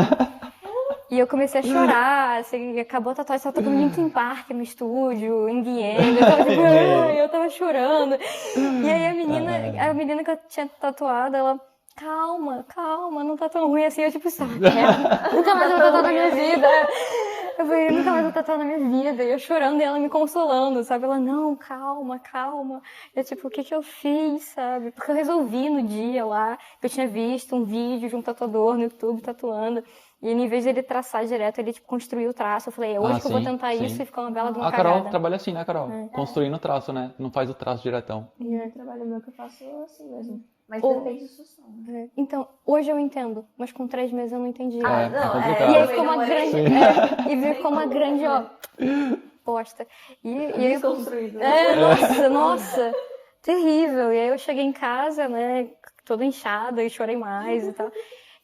E eu comecei a chorar, assim, acabou a tatuagem, tava tocando Linkin Park no estúdio, em Guienda, eu tava tipo, eu tava chorando. E aí a menina que eu tinha tatuado, ela, calma, não tá tão ruim assim, eu tipo, nunca mais eu vou tatuar na minha vida. Eu falei, nunca mais vou tatuar na minha vida. E eu chorando e ela me consolando, sabe? Ela, não, calma. Eu tipo, o que eu fiz, sabe? Porque eu resolvi no dia lá, que eu tinha visto um vídeo de um tatuador no YouTube tatuando. E em vez de ele traçar direto, ele tipo, construiu o traço. Eu falei, hoje que eu vou tentar isso e ficar uma bela de uma cagada. A Carol trabalha assim, né, Carol? Construindo o traço, né? Não faz o traço diretão. E o trabalho meu que eu faço assim mesmo. Mas depende da situação. Então, hoje eu entendo, mas com 3 meses eu não entendi. É complicado. E aí ficou uma grande... e ficou uma grande, ó... bosta. E aí, Desconstruído. nossa, terrível. E aí eu cheguei em casa, né, toda inchada e chorei mais e tal.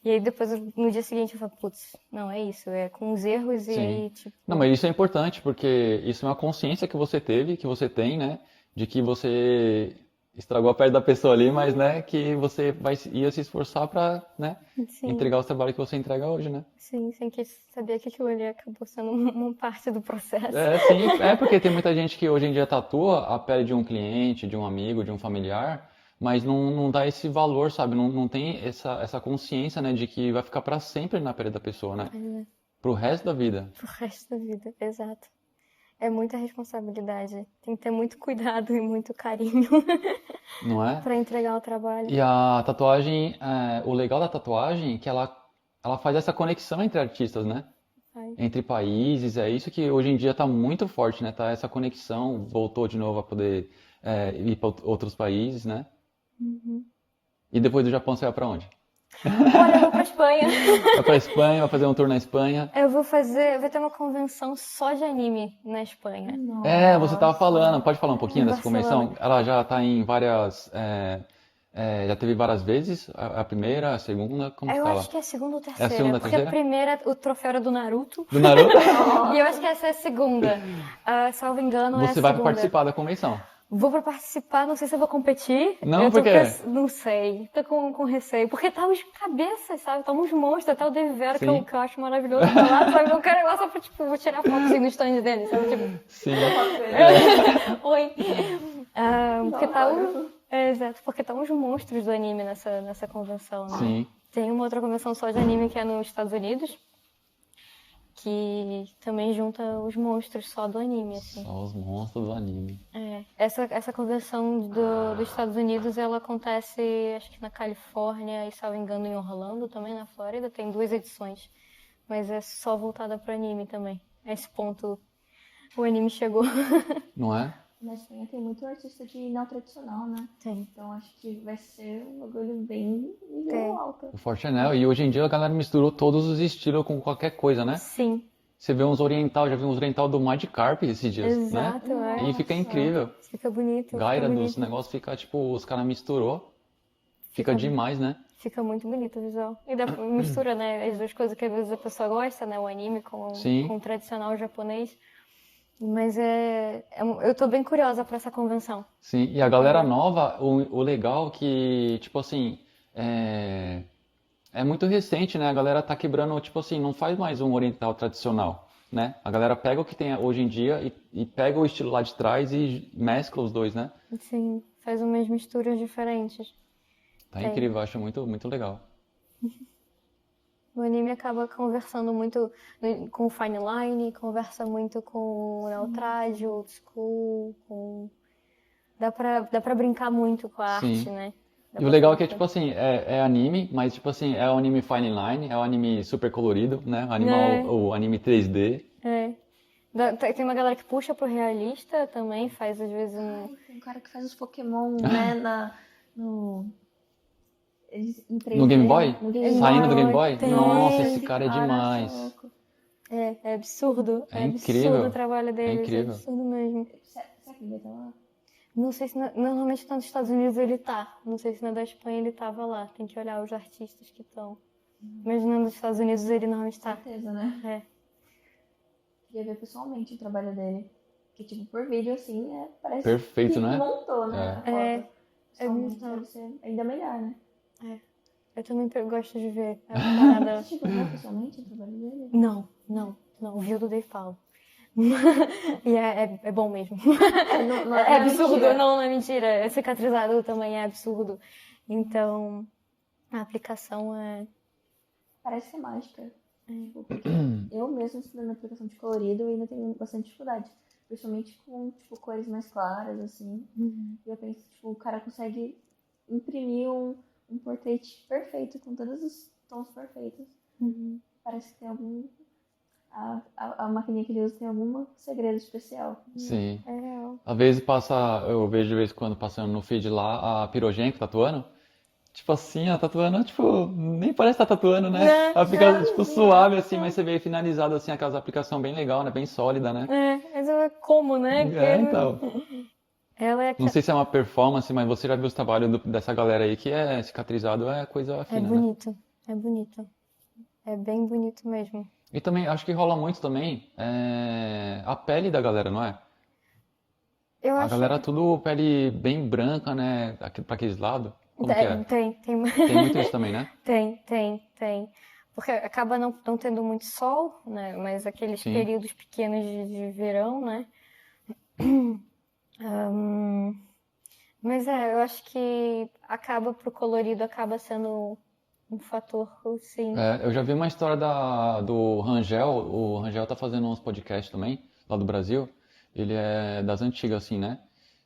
E aí depois, no dia seguinte, eu falei, putz, não, é isso, é com os erros e Sim. aí, tipo... Não, mas isso é importante, porque isso é uma consciência que você teve, que você tem, né? De que você estragou a pele da pessoa ali, mas, né, que você ia se esforçar pra, né, Sim, entregar o trabalho que você entrega hoje, né? sim, sem que saber que aquilo ali acabou sendo uma parte do processo. Sim, porque tem muita gente que hoje em dia tatua a pele de um cliente, de um amigo, de um familiar, mas não dá esse valor, sabe? Não tem essa consciência, né, de que vai ficar pra sempre na pele da pessoa, né? Pro resto da vida, Pro resto da vida, exato. É muita responsabilidade. Tem que ter muito cuidado e muito carinho não é? pra entregar o trabalho. E a tatuagem, o legal da tatuagem é que ela faz essa conexão entre artistas, né? Faz. Entre países, é isso que hoje em dia tá muito forte, né? Tá essa conexão, voltou de novo a poder ir para outros países, né? E depois do Japão você vai pra onde? Olha, eu vou pra Espanha. Vai pra Espanha, vai fazer um tour na Espanha. Eu vou ter uma convenção só de anime na Espanha. Você tava falando, pode falar um pouquinho Em dessa Barcelona. convenção? Ela já tá em várias, já teve várias vezes, a primeira, a segunda, como que Eu fala? acho que é a segunda ou É a terceira. segunda, Porque a terceira? primeira, o troféu era do Naruto. Do Naruto? E eu acho que essa é a segunda. Salvo engano, é a Você vai segunda. participar da convenção. Vou pra participar, não sei se eu vou competir. Não, eu tô por quê? Não sei, tô com receio. Porque tá os cabeças, sabe? Tá uns monstros, tá o Dave Vera, que Sim. eu acho maravilhoso. Tá lá, sabe? Eu quero ir lá só pra, tipo, vou tirar foto assim, no stand dele, sabe? Tipo, Sim. oi. Porque tá exato, porque tá uns monstros do anime nessa convenção, né? Sim. Tem uma outra convenção só de anime que é nos Estados Unidos, que também junta os monstros só do anime, assim. Só os monstros do anime. Essa convenção dos Estados Unidos, ela acontece, acho que na Califórnia e, salvo engano, em Orlando também, na Flórida. Tem 2 edições, mas é só voltada para anime também. A esse ponto, o anime chegou. Não é? Na Espanha tem muito artista de não tradicional, né? Tem. Então acho que vai ser um bagulho bem nível alto. O Forte Anel. E hoje em dia a galera misturou todos os estilos com qualquer coisa, né? Sim, Você vê uns oriental, já vi uns oriental do Magikarp esses dias, exato, né? E fica incrível. Fica bonito. Gaira fica dos bonito. negócios fica, tipo, os caras misturou. Fica demais, né? Fica muito bonito o visual. E mistura, né, as duas coisas que às vezes a pessoa gosta, né, o anime com Sim. o tradicional japonês. Mas eu tô bem curiosa pra essa convenção. Sim, e a galera nova, o legal que, tipo assim, é muito recente, né? A galera tá quebrando, tipo assim, não faz mais um oriental tradicional, né? A galera pega o que tem hoje em dia e pega o estilo lá de trás e mescla os dois, né? Sim, faz umas misturas diferentes. Tá incrível, eu acho muito, muito legal. O anime acaba conversando muito com o fine line, conversa muito com o neotrad, old school, dá pra brincar muito com a Sim. arte, né? Dá E o pra legal é que, fazer. tipo assim, é anime, mas, tipo assim, é um anime fine line, é um anime super colorido, né? O anime 3D. Tem uma galera que puxa pro realista também, faz às vezes Tem um cara que faz os Pokémon, né, em 3D, No Game Boy? No Game Saindo do Boy. Game Boy? Tem. Nossa, esse cara é Cara, demais. tá louco. É absurdo. É absurdo incrível. o trabalho deles, incrível. é absurdo mesmo. Será que ele vai estar lá? Não sei se normalmente nos Estados Unidos ele tá. Não sei se na da Espanha ele tava lá. Tem que olhar os artistas que estão. Mas nos Estados Unidos ele normalmente tá. Certeza, né? Queria ver pessoalmente o trabalho dele. Que, tipo, por vídeo, assim, parece Perfeito, que né? montou, né? A foto. Pessoalmente muito deve ser ainda melhor, né? Eu também gosto de ver a parada. Você chegou a ver pessoalmente o trabalho dele? Não. Vi o do Dave Paulo. E é bom mesmo. Não É absurdo, mentira. não é mentira. É cicatrizado também é absurdo. Então, a aplicação Parece ser mágica. Tipo, porque eu mesma estudando aplicação de colorido ainda tenho bastante dificuldade. Principalmente com, tipo, cores mais claras, assim. E eu penso, tipo, o cara consegue imprimir um portrait perfeito, com todos os tons perfeitos. Parece que tem algum... A maquininha que ele usa tem algum segredo especial. Sim. É real. Às vezes eu vejo de vez em quando passando no feed lá a Pirogenko tatuando. Tipo assim, ela tatuando, tipo, nem parece estar tatuando, né? Ela fica, tipo, suave assim, mas você vê finalizado assim, aquelas aplicação bem legal, né? Bem sólida, né? Mas como, né? Então. Ela é, Não sei se é uma performance, mas você já viu os trabalhos dessa galera aí que é cicatrizado, é coisa é fina, né? bonito, é bonito. É bem bonito mesmo. E também, acho que rola muito também a pele da galera, não é? Eu A acho galera tudo pele bem branca, né? Pra aqueles lados. Como que é? tem, Tem muito isso também, né? tem. Porque acaba não tendo muito sol, né? Mas aqueles Sim. períodos pequenos de verão, né? Mas eu acho que pro colorido acaba sendo um fator, sim. Eu já vi uma história do Rangel. O Rangel tá fazendo uns podcasts também, lá do Brasil. Ele é das antigas, assim, né?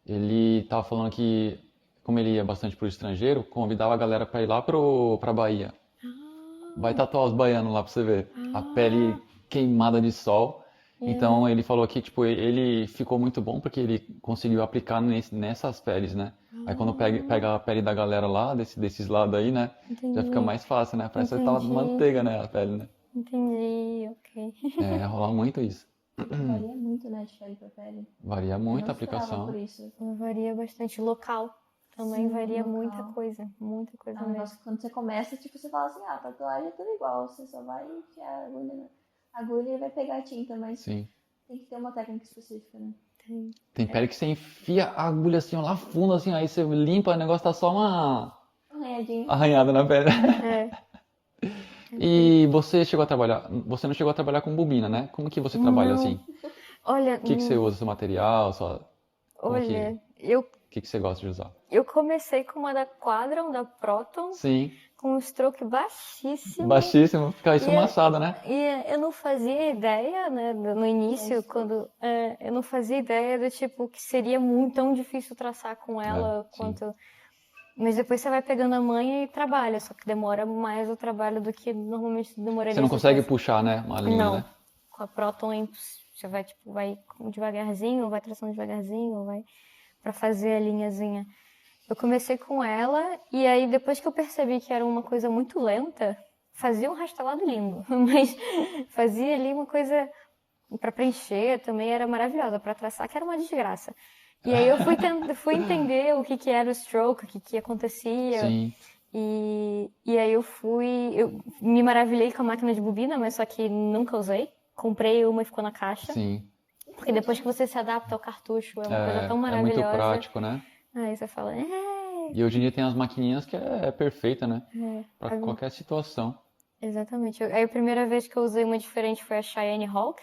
Ele tava falando que, como ele ia bastante pro estrangeiro, convidava a galera pra ir lá pra Bahia. Vai tatuar os baianos lá pra você ver. A pele queimada de sol. Então ele falou que tipo, ele ficou muito bom porque ele conseguiu aplicar nessas peles, né? Aí quando pega a pele da galera lá, desses lados aí, né? Já fica mais fácil, né? Parece que tá manteiga, né? A pele, né? Entendi, ok. Rola muito isso. Varia muito, né, de pele pra pele. Varia Eu muito não a esperava aplicação. por isso. Varia bastante. Local também Sim, varia local. muita coisa É um mesmo. negócio que quando você começa, tipo, você fala assim, tatuagem é tudo igual, você só vai enfiar a agulha e vai pegar a tinta, mas Sim. tem que ter uma técnica específica, né? Tem pele que você enfia a agulha assim, ó, lá fundo, assim, aí você limpa, o negócio tá só uma Arranhadinho. arranhada na pele. É. E você não chegou a trabalhar com bobina, né? Como que você trabalha Não. assim? Olha, O que você usa, seu material, como olha, o que você gosta de usar? eu comecei com uma da Quadron, da Proton, Sim, com um stroke baixíssimo. baixíssimo, fica esfumaçado, né? E eu não fazia ideia, né, no início, eu não fazia ideia do tipo que seria muito tão difícil traçar com ela sim. quanto. Mas depois você vai pegando a manha e trabalha, só que demora mais o trabalho do que normalmente demoraria. Você não se consegue fosse- puxar, né? Uma linha, Não. né? Com a Proton você vai devagarzinho, vai traçando devagarzinho, vai pra fazer a linhazinha. Eu comecei com ela e aí depois que eu percebi que era uma coisa muito lenta, fazia um rastelado lindo, mas fazia ali uma coisa pra preencher também era maravilhosa, pra traçar que era uma desgraça. E aí eu fui entender o que era o stroke, o que acontecia. Sim, E aí eu me maravilhei com a máquina de bobina, mas só que nunca usei. Comprei uma e ficou na caixa. sim. Porque depois que você se adapta ao cartucho, é uma coisa tão É maravilhosa. muito prático, né? Aí você fala, E hoje em dia tem as maquininhas que é perfeita, né? Pra Aí- qualquer situação. exatamente. Aí a primeira vez que eu usei uma diferente foi a Cheyenne Hawk,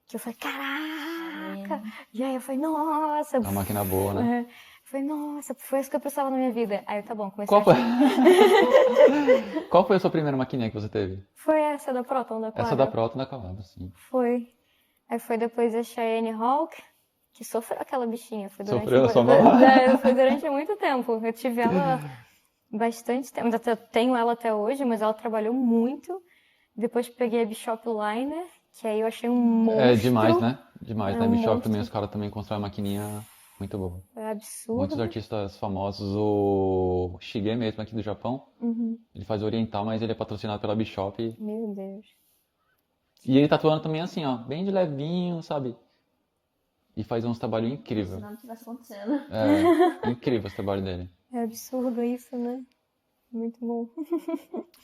que eu falei, caraca! E aí eu falei, nossa! É uma máquina boa, né? Falei, nossa, foi isso que eu precisava na minha vida. Aí tá bom, comecei Qual a foi? achar. Qual foi a sua primeira maquininha que você teve? Foi essa da Proton, da Essa Quadro. da Proton da Calabro, sim. Foi. Aí foi depois a Cheyenne Hawk, que sofreu aquela bichinha. Sofreu a sua mão? Foi durante muito tempo. Eu tive ela bastante tempo. Ainda tenho ela até hoje, mas ela trabalhou muito. Depois peguei a Bishop Liner, que aí eu achei um monstro. É demais, né? Demais, né? um Bishop monstro. também, os caras também constroem maquininha muito boa. É absurdo. Muitos artistas famosos, o Shige mesmo aqui do Japão, ele faz oriental, mas ele é patrocinado pela Bishop. Meu Deus. E ele tatuando também assim, ó, bem de levinho, sabe? E faz uns trabalhos Se incríveis. nada tivesse acontecendo. Incrível esse trabalho dele. É absurdo isso, né? Muito bom.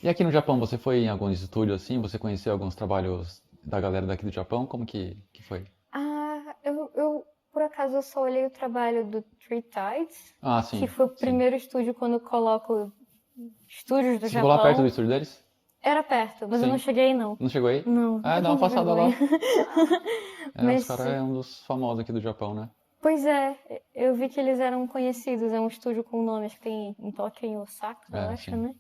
E aqui no Japão, você foi em alguns estúdios assim? Você conheceu alguns trabalhos da galera daqui do Japão? Como que foi? Eu por acaso, eu só olhei o trabalho do Three Tides, Ah, sim. que foi o sim. primeiro estúdio quando eu coloco estúdios do Você Japão. ficou lá perto do estúdio deles? Era perto, mas eu Sim. não cheguei, não. Não chegou aí? Não. Ah, eu dá uma tô com passada lá. vergonha. Mas- Os caras é um dos famosos aqui do Japão, né? Pois é, eu vi que eles eram conhecidos. É um estúdio com nome, acho que tem em Tóquio e em Osaka, eu acho, sim. né?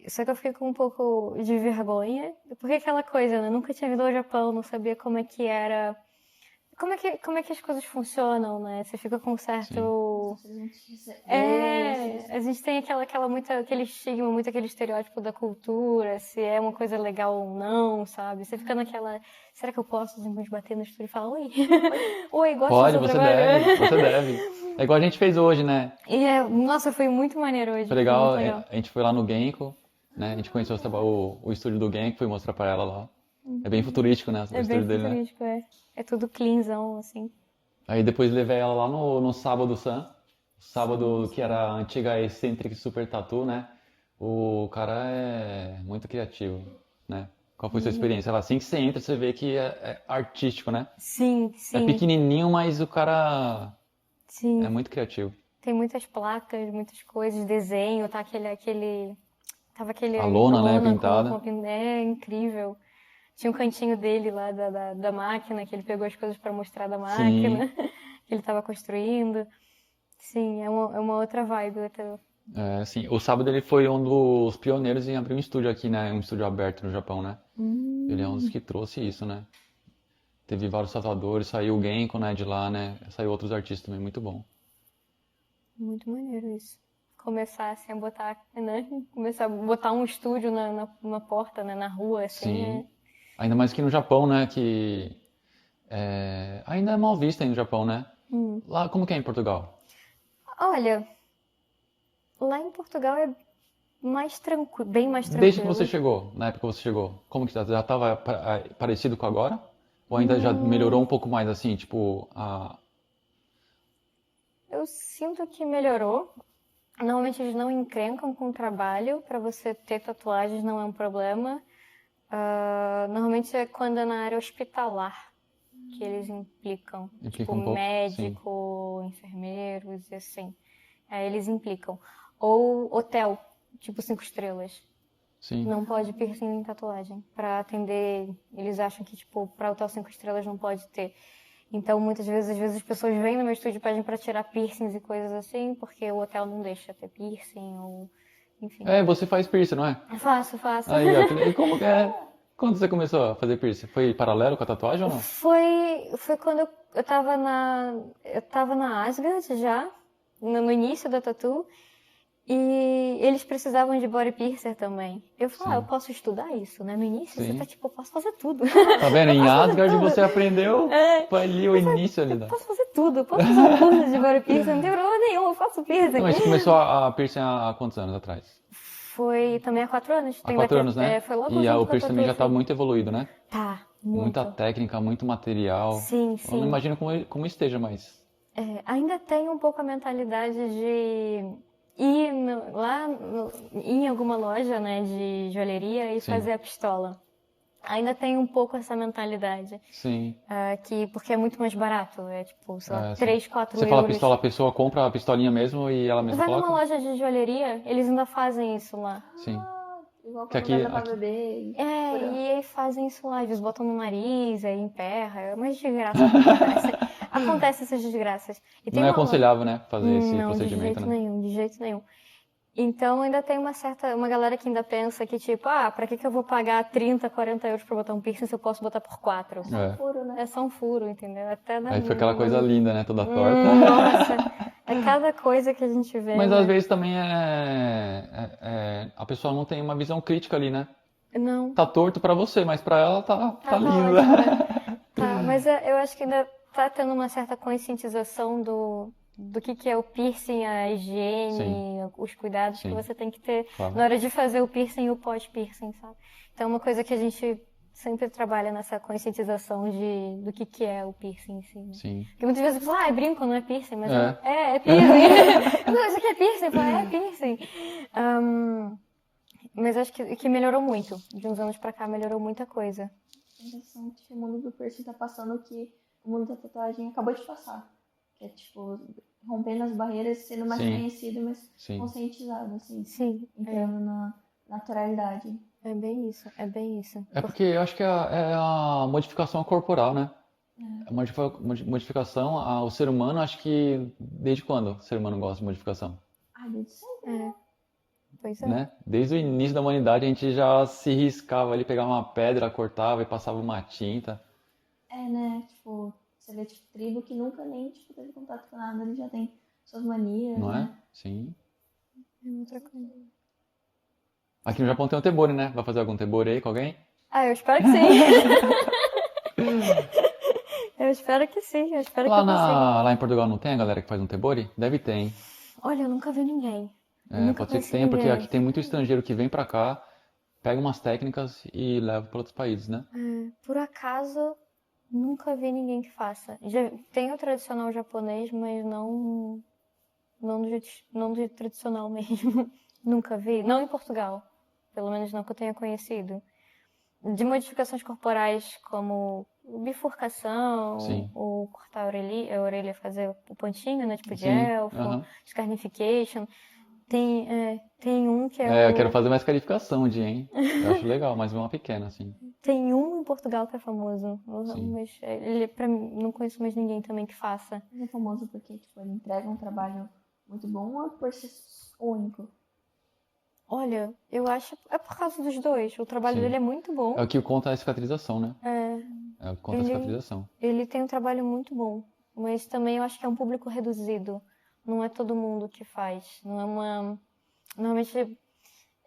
Só que eu fiquei com um pouco de vergonha. Porque aquela coisa, né? Nunca tinha ido ao Japão, não sabia como é que era. Como é que as coisas funcionam, né? Você fica com um certo. A gente tem aquele estigma, muito aquele estereótipo da cultura, se é uma coisa legal ou não, sabe? Você fica naquela, será que eu posso simplesmente bater no estúdio e falar, oi? Oi, gosto Pode, do seu você trabalho? você deve. É igual a gente fez hoje, né? Nossa, foi muito maneiro hoje. Foi legal, muito legal. a gente foi lá no Genko, né? A gente conheceu o estúdio do Genko, fui mostrar pra ela lá. É bem futurístico, né? O É bem estúdio dele, né? futurístico, é tudo cleanzão, assim. Aí depois levei ela lá no Sábado Sun. Sábado, que era a antiga Eccentric Super Tattoo, né? O cara é muito criativo, né? Qual foi a sua experiência? Ela, assim que você entra, você vê que é artístico, né? Sim, É sim, pequenininho, mas o cara é sim. muito criativo. Tem muitas placas, muitas coisas, desenho, tá tava aquele A lona, né, lona pintada. é incrível. Tinha um cantinho dele lá da máquina, que ele pegou as coisas para mostrar da Sim. máquina, que ele tava construindo. Sim, é uma outra vibe. É, sim. O Sábado ele foi um dos pioneiros em abrir um estúdio aqui, né? Um estúdio aberto no Japão, né? Ele é um dos que trouxe isso, né? Teve vários tatuadores, saiu o Genko, né, de lá, né? Saiu outros artistas também, muito bom. Muito maneiro isso. Começar assim a botar, né? Começar a botar um estúdio na porta, né? Na rua, assim. Sim. Ainda mais que no Japão, né? Que ainda é mal visto aí no Japão, né? Lá, como que é em Portugal? Olha, lá em Portugal é mais tranquilo, bem mais tranquilo. Desde que você chegou, na época que você chegou, como que já estava parecido com agora? Ou ainda já melhorou um pouco mais assim, tipo, Eu sinto que melhorou. Normalmente eles não encrencam com o trabalho, para você ter tatuagens não é um problema. Normalmente é quando é na área hospitalar que eles implicam. Implica Tipo, um pouco? médico, enfermeiros e assim. Aí eles implicam. Ou hotel, tipo 5 estrelas. Sim. Não pode piercing nem tatuagem. Pra atender, eles acham que, tipo, pra hotel 5 estrelas não pode ter. Então, muitas vezes, às vezes as pessoas vêm no meu estúdio e pedem pra tirar piercings e coisas assim, porque o hotel não deixa ter piercing ou... Enfim. É, você faz piercing, não é? Faço. Aí, ó, e como que é? Quando você começou a fazer piercing? Foi paralelo com a tatuagem ou não? Foi quando eu tava na Asgard já, no início da tatu, e eles precisavam de body piercer também. Eu falei, eu posso estudar isso, né? No início, Sim. você tá tipo, eu posso fazer tudo. Tá vendo? Em Eu posso fazer Asgard tudo. você aprendeu, foi ali o início ali. Eu posso fazer tudo, eu posso fazer um curso de body piercing, não tem problema nenhum, eu faço piercing. Mas você começou a piercing há quantos anos atrás? Foi também há 4 anos. Há 4 anos, né? Foi logo E junto o com a piercing também já tá tatuagem. muito evoluído, né? Tá, Muita muito. técnica, muito material. Sim. Eu não imagino como esteja, mas... Ainda tem um pouco a mentalidade de ir em alguma loja, né, de joalheria e Sim. fazer a pistola. Ainda tem um pouco essa mentalidade. Sim. Porque é muito mais barato. É tipo, sei lá, É, sim. 3, 4 Você euros. fala pistola, a pessoa compra a pistolinha mesmo e ela mesma Vai numa coloca? loja de joalheria, eles ainda fazem isso lá. Sim. Igual Que quando aqui- dá pra aqui- beber. E aí fazem isso lá, eles botam no nariz, aí emperra. É uma desgraça que acontece. Acontece essas desgraças. E tem Não é uma loja- aconselhável, né? Fazer esse Não, de procedimento, jeito né? nenhum, de jeito nenhum. Então ainda tem uma galera que ainda pensa que tipo, pra que eu vou pagar 30, 40 euros pra botar um piercing se eu posso botar por 4? É. Furo, né? É só um furo, entendeu? Até Aí fica aquela coisa linda, né? Toda torta. Nossa, é cada coisa que a gente vê. Mas né? às vezes também a pessoa não tem uma visão crítica ali, né? Não. Tá torto pra você, mas pra ela tá Tá lindo. ótimo, né? Tá, mas eu acho que ainda tá tendo uma certa conscientização do que é o piercing, a higiene, Sim. os cuidados Sim. que você tem que ter Claro. na hora de fazer o piercing e o pós-piercing, sabe? Então é uma coisa que a gente sempre trabalha nessa conscientização do que é o piercing em si, né? Sim. Porque muitas vezes eu falo, é brinco, não é piercing, mas É. é piercing. Não, isso aqui é piercing, eu falo, é piercing. Mas acho que melhorou muito. De uns anos pra cá melhorou muita coisa. A sensação que o mundo do piercing tá passando o que o mundo da tatuagem acabou de passar. Que é tipo, rompendo as barreiras, sendo mais Sim. conhecido, mas Sim. conscientizado, assim. Sim, Entrando na naturalidade. é bem isso, é bem isso. É porque eu acho que é a modificação corporal, né? A modificação ao ser humano, acho que desde quando o ser humano gosta de modificação? Desde sempre. Pois é. Né? Desde o início da humanidade a gente já se riscava ali, pegava uma pedra, cortava e passava uma tinta. Né? Tipo, você vê tipo, tribo que nunca nem tipo, teve contato com nada, ele já tem suas manias, Não é? né? Sim. É outra coisa. Aqui no Japão tem um tebori, né? Vai fazer algum tebori aí com alguém? Eu espero que sim. Eu espero que sim, eu espero que eu consiga. Lá em Portugal não tem a galera que faz um tebori? Deve ter, hein? Olha, eu nunca vi ninguém. Eu nunca Pode ser que conheci tenha, porque ninguém. aqui tem muito estrangeiro que vem pra cá, pega umas técnicas e leva para outros países, né? Por acaso, nunca vi ninguém que faça. Já tem o tradicional japonês, mas não do jeito tradicional mesmo. Nunca vi. Não em Portugal. Pelo menos não que eu tenha conhecido. De modificações corporais como bifurcação, Sim. ou cortar a orelha, fazer o pontinho, né? Tipo de Sim, elfo, aham. scarnification. Tem um que Eu quero fazer mais carificação hein? Eu acho legal, mas uma pequena, assim. Tem um em Portugal que é famoso. Sim. Mas ele, pra mim, não conheço mais ninguém também que faça. Ele é famoso porque, tipo, ele entrega um trabalho muito bom ou por ser único? Olha, eu acho é por causa dos dois. O trabalho Sim. dele é muito bom. É o que conta a cicatrização, né? É o que conta a cicatrização. Ele tem um trabalho muito bom, mas também eu acho que é um público reduzido. Não é todo mundo que faz. Não é uma... Normalmente,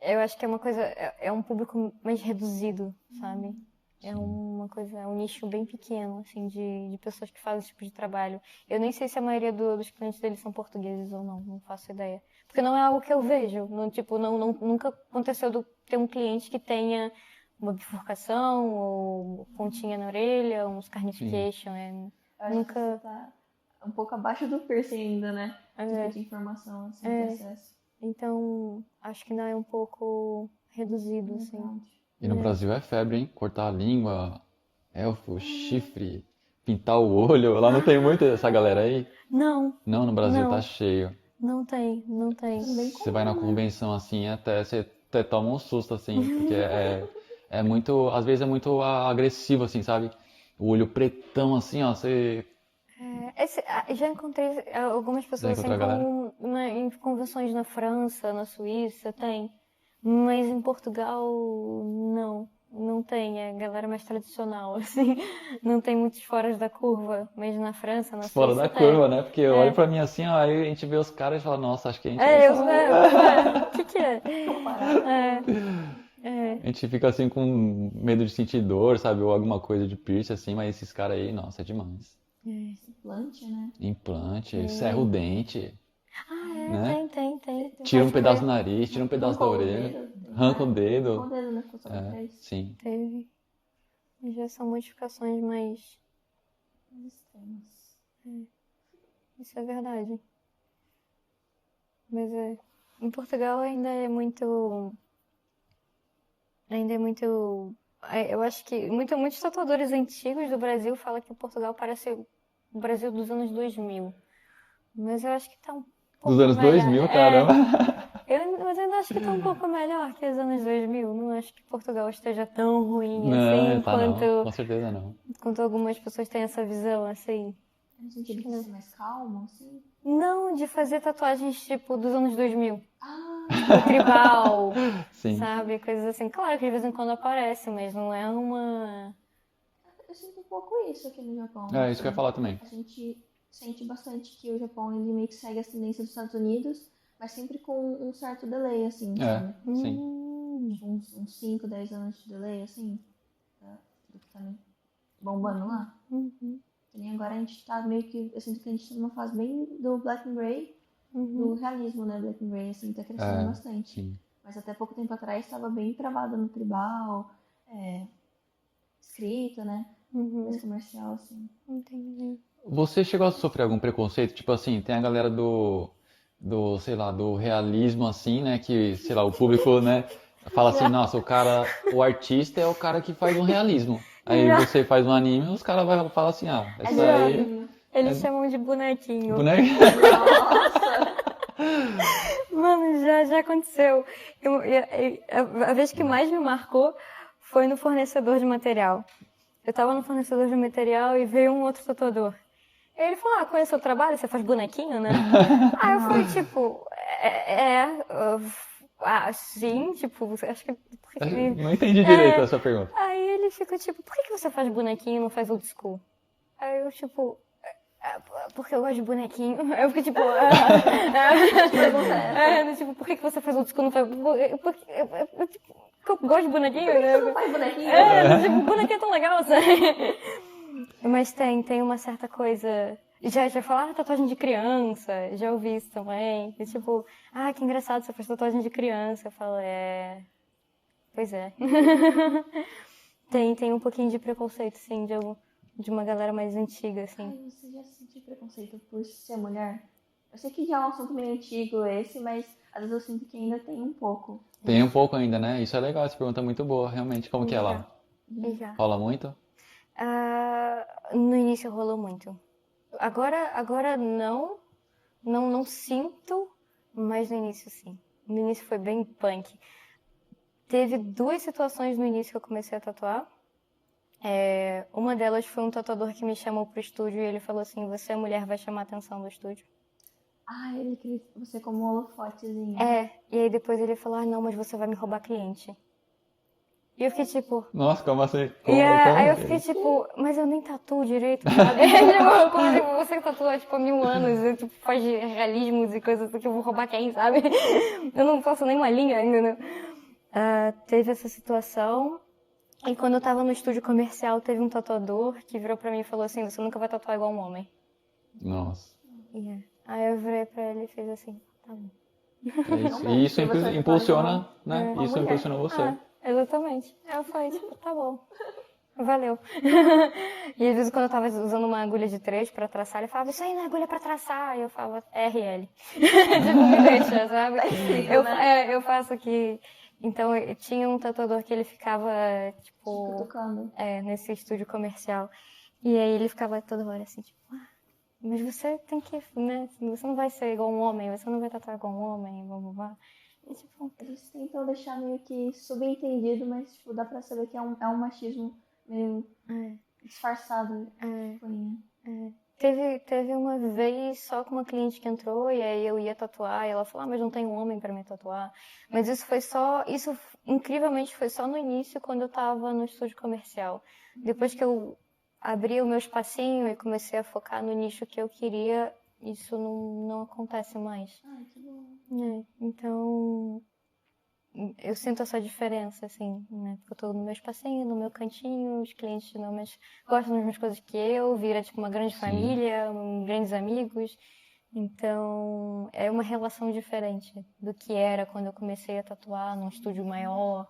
eu acho que é uma coisa... É um público mais reduzido, sabe? É uma coisa... É um nicho bem pequeno, assim, de pessoas que fazem esse tipo de trabalho. Eu nem sei se a maioria dos clientes dele são portugueses ou não faço ideia. Porque não é algo que eu vejo. Não, tipo, nunca aconteceu de ter um cliente que tenha uma bifurcação ou pontinha na orelha, um scarnification. Eu acho que Nunca... você tá um pouco abaixo do piercing ainda, né? Tipo de informação, assim, de acesso. Então, acho que ainda é um pouco reduzido, assim. E no Brasil é febre, hein? Cortar a língua, elfo, chifre, pintar o olho. Lá não tem muito essa galera aí? Não, Não, no Brasil Não. tá cheio. não tem. Você vai na convenção assim, até você até toma um susto assim, porque é muito, às vezes é muito agressivo assim, sabe? O olho pretão assim, ó, você Já encontrei algumas já pessoas assim encontrou a galera? em convenções na França, na Suíça, tem. Mas em Portugal, não tem. É a galera mais tradicional, assim. Não tem muitos fora da curva. Mas na França, na Fora Suíça, da tem. curva, né? Porque olha pra mim assim, ó, aí a gente vê os caras e fala, nossa, acho que a gente O que é? a gente fica assim com medo de sentir dor, sabe? Ou alguma coisa de piercing assim, mas esses caras aí, nossa, é demais. Implante, né? Implante, serra o dente, né? Tem. Tira um Pode pedaço do crer. nariz, tira um pedaço da Arrancou o orelha, dedo. arranca o Arrancou dedo. o dedo, né? Ficou só pra trás. Sim. Teve. Já são modificações mais... Extremas. Isso é verdade. Mas em Portugal ainda é muito... Eu acho que muitos tatuadores antigos do Brasil falam que Portugal parece o Brasil dos anos 2000. Mas eu acho que tá um pouco Dos anos melhor. 2000, caramba. Mas eu ainda acho que tá um pouco melhor que os anos 2000. Não acho que Portugal esteja tão ruim Não, assim tá não, com certeza não. quanto algumas pessoas têm essa visão, assim. No sentido de ser mais calmo, assim. Não de fazer tatuagens tipo dos anos 2000. Ah, Tribal, Sim. sabe? Coisas assim. Claro que de vez em quando aparece, mas não é uma... eu sinto um pouco isso aqui no Japão. É, isso que eu ia falar também. A gente sente bastante que o Japão ele meio que segue as tendências dos Estados Unidos, mas sempre com um certo delay, assim, sabe? Sim. Tipo, uns 5, 10 anos de delay, assim, do que tá bombando lá. E nem agora a gente tá meio que, eu sinto que a gente tá numa fase bem do Black and Grey, do realismo, né? Black and Grey, assim, tá crescendo bastante. Sim. Mas até pouco tempo atrás estava bem travada no tribal, escrita, né? Mais comercial, assim. Entendi. Você chegou a sofrer algum preconceito? Tipo assim, tem a galera sei lá, do realismo assim, né? Que, sei lá, o público, né? Fala assim, nossa, o artista é o cara que faz um realismo. Aí você faz um anime, os caras vão falar assim, essa aí... Eles chamam de bonequinho. Boneco? Mano, já aconteceu. A vez que mais me marcou foi no fornecedor de material. Eu tava no fornecedor de material e veio um outro tatuador. Ele falou, conhece o trabalho? Você faz bonequinho, né? Aí eu falei, tipo, sim, tipo, acho que... Não entendi direito a sua pergunta. Aí ele ficou tipo, por que você faz bonequinho e não faz old school? Aí eu, tipo... Porque eu gosto de bonequinho. Aí eu fiquei tipo... tipo, por que você faz old school e não faz... Porque eu gosto de bonequinho, né? Você não faz bonequinho? Tipo, bonequinho é tão legal, sabe? Mas tem uma certa coisa... Já falaram tatuagem de criança, já ouvi isso também. E tipo, que engraçado, você faz tatuagem de criança. Eu falo, pois é. Tem um pouquinho de preconceito, sim, de uma galera mais antiga, assim. Ai, você já sentiu preconceito por ser mulher? Eu sei que já é um assunto meio antigo esse, mas às vezes eu sinto que ainda tem um pouco. Tem um pouco ainda, né? Isso é legal, essa pergunta é muito boa, realmente. Como que é lá? Já. Rola muito? No início rolou muito. Agora não sinto, mas no início sim. No início foi bem punk. Teve 2 situações no início que eu comecei a tatuar. Uma delas foi um tatuador que me chamou pro estúdio e ele falou assim, você é mulher, vai chamar a atenção do estúdio. Ah, ele queria você como um holofotezinho. E aí depois ele falou, não, mas você vai me roubar cliente. E eu fiquei tipo... Nossa, como assim? Aí eu fiquei tipo, mas eu nem tatuo direito, sabe? Tipo, como assim, você que tatua tipo há 1000 anos, e, tipo, faz realismos e coisas que eu vou roubar quem, sabe? Eu não faço nenhuma linha ainda, né? Teve essa situação. E quando eu tava no estúdio comercial, teve um tatuador que virou pra mim e falou assim, você nunca vai tatuar igual um homem. Nossa. Aí eu virei pra ele e fiz assim, tá bom. É isso. Realmente, E isso se você tatuar impulsiona, igual né? uma Isso mulher. impulsionou você. Exatamente. Aí eu falei, tipo, tá bom. Valeu. E às vezes quando eu tava usando uma agulha de 3 pra traçar, ele falava, isso aí não é agulha pra traçar. E eu falava, RL. Tipo, me deixa, sabe? Eu faço aqui. Então, eu tinha um tatuador que ele ficava, tipo, Cutucando. nesse estúdio comercial. E aí ele ficava toda hora assim, tipo, mas você tem que, né? Você não vai ser igual um homem, você não vai tatuar igual um homem, blá blá blá. E, tipo, Eles tentam deixar meio que subentendido, mas tipo, dá pra saber que é um machismo meio disfarçado. Teve uma vez só com uma cliente que entrou e aí eu ia tatuar e ela falou, mas não tem um homem pra me tatuar. Mas isso incrivelmente foi só no início quando eu tava no estúdio comercial. Depois que eu abri o meu espacinho e comecei a focar no nicho que eu queria, isso não acontece mais. Ai, que bom. Então, eu sinto essa diferença, assim, né? Porque eu tô no meu espacinho, no meu cantinho, os clientes normalmente gostam das mesmas coisas que eu, vira tipo uma grande família, grandes amigos. Então, é uma relação diferente do que era quando eu comecei a tatuar num estúdio maior,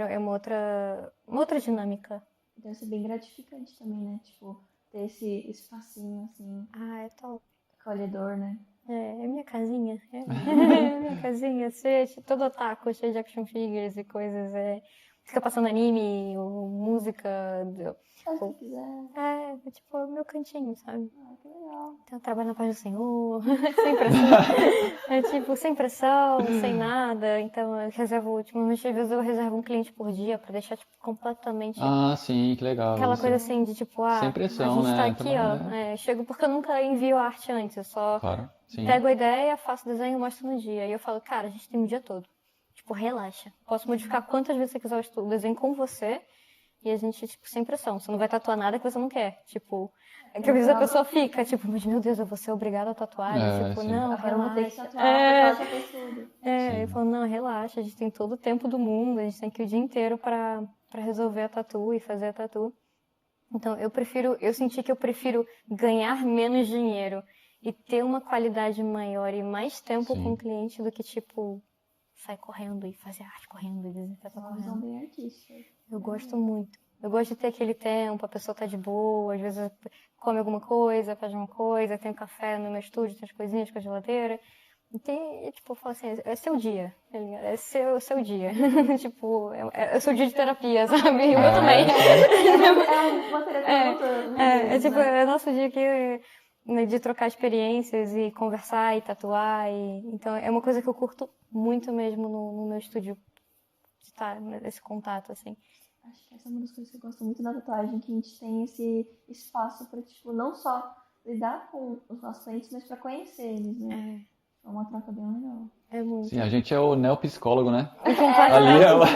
é uma outra dinâmica. Deve ser bem gratificante também, né? Tipo, ter esse espacinho, assim, É top. acolhedor, né? É minha casinha. É minha casinha, todo otaku, cheio de action figures e coisas. Fica passando anime, ou música. Faz o que quiser. É tipo o meu cantinho, sabe? Que legal. Então eu trabalho na paz do Senhor, sem pressão. Tipo, sem pressão, sem nada. Então eu reservo, ultimamente, às vezes eu reservo um cliente por dia pra deixar, tipo, completamente. Ah, sim, que legal. Aquela isso. coisa assim de tipo, Sem pressão, a gente tá né? aqui, Também, chego porque eu nunca envio arte antes, eu só Claro, sim. pego a ideia, faço o desenho e mostro no dia. E eu falo, cara, a gente tem um dia todo. Tipo, relaxa. Posso modificar quantas vezes você quiser o desenho com você. E a gente, tipo, sem pressão. Você não vai tatuar nada que você não quer. Tipo, que às vezes a pessoa fica, tipo, mas meu Deus, eu vou ser obrigada a tatuar. E, tipo, sim. não, Agora eu vou ter que relaxa. tatuar porque ela já fez tudo. Eu falo, não, relaxa, a gente tem todo o tempo do mundo, a gente tem que ir o dia inteiro pra resolver a tatu e fazer a tatu. Então, eu senti que eu prefiro ganhar menos dinheiro e ter uma qualidade maior e mais tempo com o cliente do que, tipo, sair correndo e fazer arte correndo e desinfetar Uma visão correndo. bem artística. Eu gosto muito. Eu gosto de ter aquele tempo, a pessoa tá de boa, às vezes come alguma coisa, faz uma coisa, tem um café no meu estúdio, tem as coisinhas com a geladeira. E, tipo, eu falo assim, é seu dia, tá ligado? É seu dia. Tipo, é o seu dia de terapia, sabe? O meu também. É uma terapia Tipo, é nosso dia aqui, né, de trocar experiências e conversar e tatuar. Então, é uma coisa que eu curto muito mesmo no meu estúdio, de estar nesse contato, assim. Acho que essa é uma das coisas que eu gosto muito da tatuagem, que a gente tem esse espaço pra, tipo, não só lidar com os nossos clientes, mas pra conhecer eles, né? É uma troca bem legal. É muito. Sim, a gente é o neopsicólogo, né? Completamente.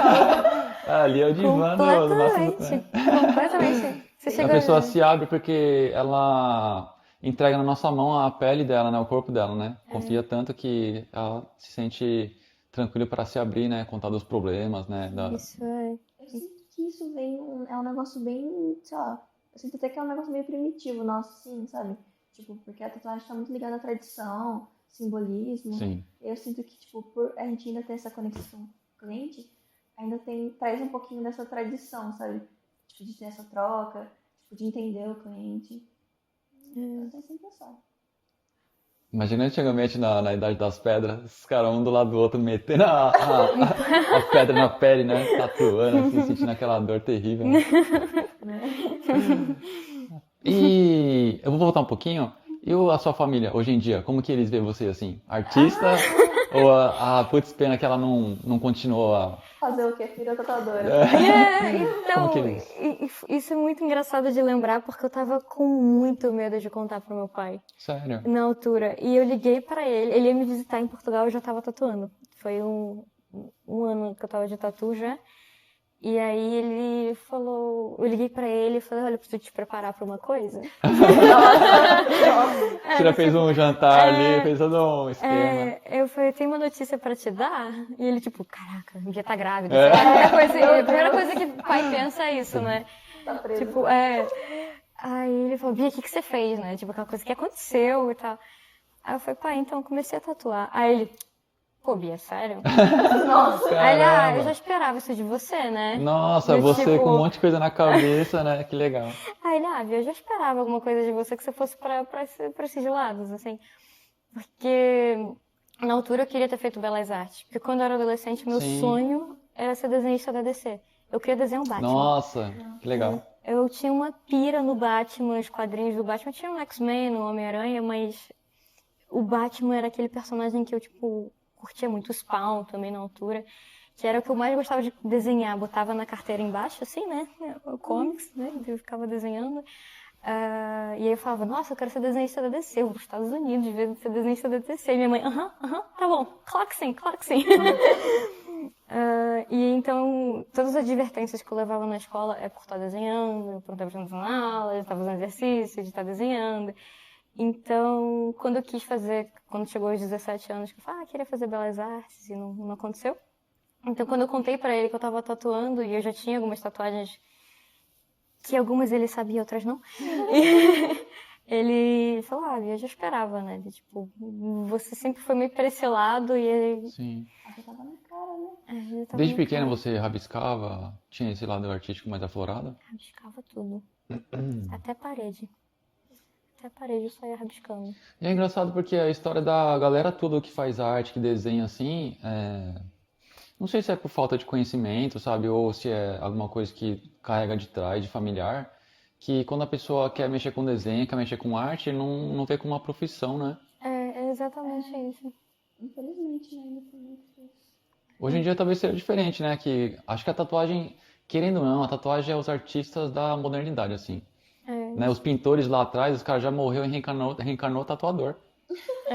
Ali é o divã do nosso... Completamente. A pessoa se abre porque ela entrega na nossa mão a pele dela, né? O corpo dela, né? Confia tanto que ela se sente tranquila para se abrir, né? Contar dos problemas, né? Isso é. Eu sinto que isso é um negócio bem, sei lá, eu sinto até que é um negócio meio primitivo nosso, assim, sabe? Tipo, porque a tatuagem tá muito ligada à tradição, simbolismo. Sim. Eu sinto que, tipo, por a gente ainda ter essa conexão com o cliente, ainda traz um pouquinho dessa tradição, sabe? Tipo, de ter essa troca, tipo, de entender o cliente. Eu tenho essa impressão. Imagina antigamente na Idade das Pedras, os caras um do lado do outro metendo a pedra na pele, né? Tatuando, assim, sentindo aquela dor terrível. Né? E eu vou voltar um pouquinho. E a sua família, hoje em dia, como que eles veem você, assim? Artista? Ou putz, pena que ela não continuou a... Fazer o quê? Filha tatuadora. Como que Então, eles... isso é muito engraçado de lembrar, porque eu tava com muito medo de contar pro meu pai. Sério? Na altura. E eu liguei pra ele ia me visitar em Portugal, eu já tava tatuando. Foi um ano que eu tava de tatu já. E aí ele falou, eu liguei pra ele e falei, olha, eu preciso te preparar pra uma coisa. Você já fez um jantar ali, fez todo um esquema. Eu falei, tem uma notícia pra te dar? E ele tipo, caraca, já tá grávida. A primeira coisa que o pai pensa é isso, né? Tá preso. Tipo, Aí ele falou, Bia, o que você fez, né? Tipo, aquela coisa que aconteceu e tal. Aí eu falei, pai, então eu comecei a tatuar. Aí ele, pô, Bia, sério? Nossa. Aí ele, eu já Caramba! esperava isso de você, né? Nossa, Do você tipo- com um monte de coisa na cabeça, né? Que legal. Aí ele, Bia, eu já esperava alguma coisa de você que você fosse pra esses lados, assim. Porque na altura eu queria ter feito Belas Artes. Porque quando eu era adolescente, meu Sim. sonho era ser desenhista da DC. Eu queria desenhar um Batman. Nossa, que legal. Eu tinha uma pira no Batman, os quadrinhos do Batman. Tinha o X-Men, o Homem-Aranha, mas o Batman era aquele personagem que eu, tipo, curtia muito. O Spawn também na altura. Que era o que eu mais gostava de desenhar. Botava na carteira embaixo, assim, né? O comics, né? Eu ficava desenhando. E aí eu falava, nossa, eu quero ser desenhista da DC. Eu vou para os Estados Unidos de vez de ser desenhista da DC. E minha mãe, tá bom. Claro que sim, claro que sim. E então, todas as advertências que eu levava na escola é por estar desenhando, por estar prestando aula, de estar fazendo exercício, de estar desenhando. Então, quando eu quis fazer, quando chegou aos 17 anos, que eu falei, queria fazer Belas Artes e não aconteceu. Então, quando eu contei pra ele que eu tava tatuando, e eu já tinha algumas tatuagens, que algumas ele sabia, outras não, ele falou, eu já esperava, né? Tipo, você sempre foi meio pra esse lado e... Sim. Já tava na cara, né? já tava Desde no pequena cara. você rabiscava? Tinha esse lado artístico mais aflorado? Rabiscava tudo. Até parede. Até parede eu saía rabiscando. E é engraçado porque a história da galera toda que faz arte, que desenha assim, não sei se é por falta de conhecimento, sabe? Ou se é alguma coisa que carrega de trás, de familiar, que quando a pessoa quer mexer com desenho, quer mexer com arte, não vê como uma profissão, né? É exatamente isso. Infelizmente, né? Ainda tem muito isso. Hoje em dia talvez seja diferente, né? Que acho que a tatuagem, querendo ou não, a tatuagem é os artistas da modernidade, assim. Né? Os pintores lá atrás, os caras já morreu e reencarnou tatuador.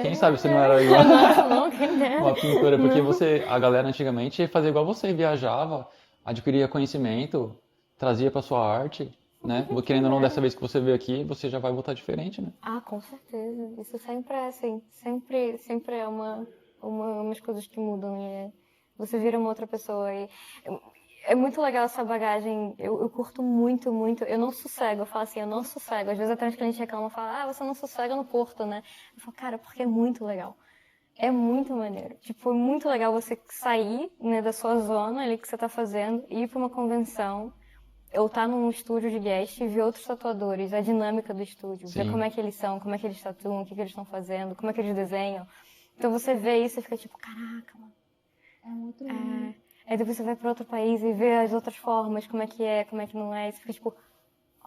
Quem sabe se não era igual Nossa, não, quem dera. uma pintora, porque a galera antigamente fazia igual você, viajava, adquiria conhecimento, trazia pra sua arte, né? Querendo ou não, dessa vez que você veio aqui, você já vai voltar diferente, né? Com certeza. Isso sempre é assim. Sempre é umas coisas que mudam e você vira uma outra pessoa. E é muito legal essa bagagem. Eu curto muito, muito. Eu não sossego. Eu falo assim, eu não sossego. Às vezes até os clientes reclamam e falam, você não sossega no Porto, né? Eu falo, cara, porque é muito legal. É muito maneiro. Tipo, é muito legal você sair, né, da sua zona ali que você tá fazendo, ir pra uma convenção, ou tá num estúdio de guest e ver outros tatuadores, a dinâmica do estúdio, ver Sim. como é que eles são, como é que eles tatuam, o que eles estão fazendo, como é que eles desenham. Então você vê isso e fica tipo, caraca, mano. É muito lindo. Aí depois você vai pra outro país e vê as outras formas, como é que não é, e você fica tipo,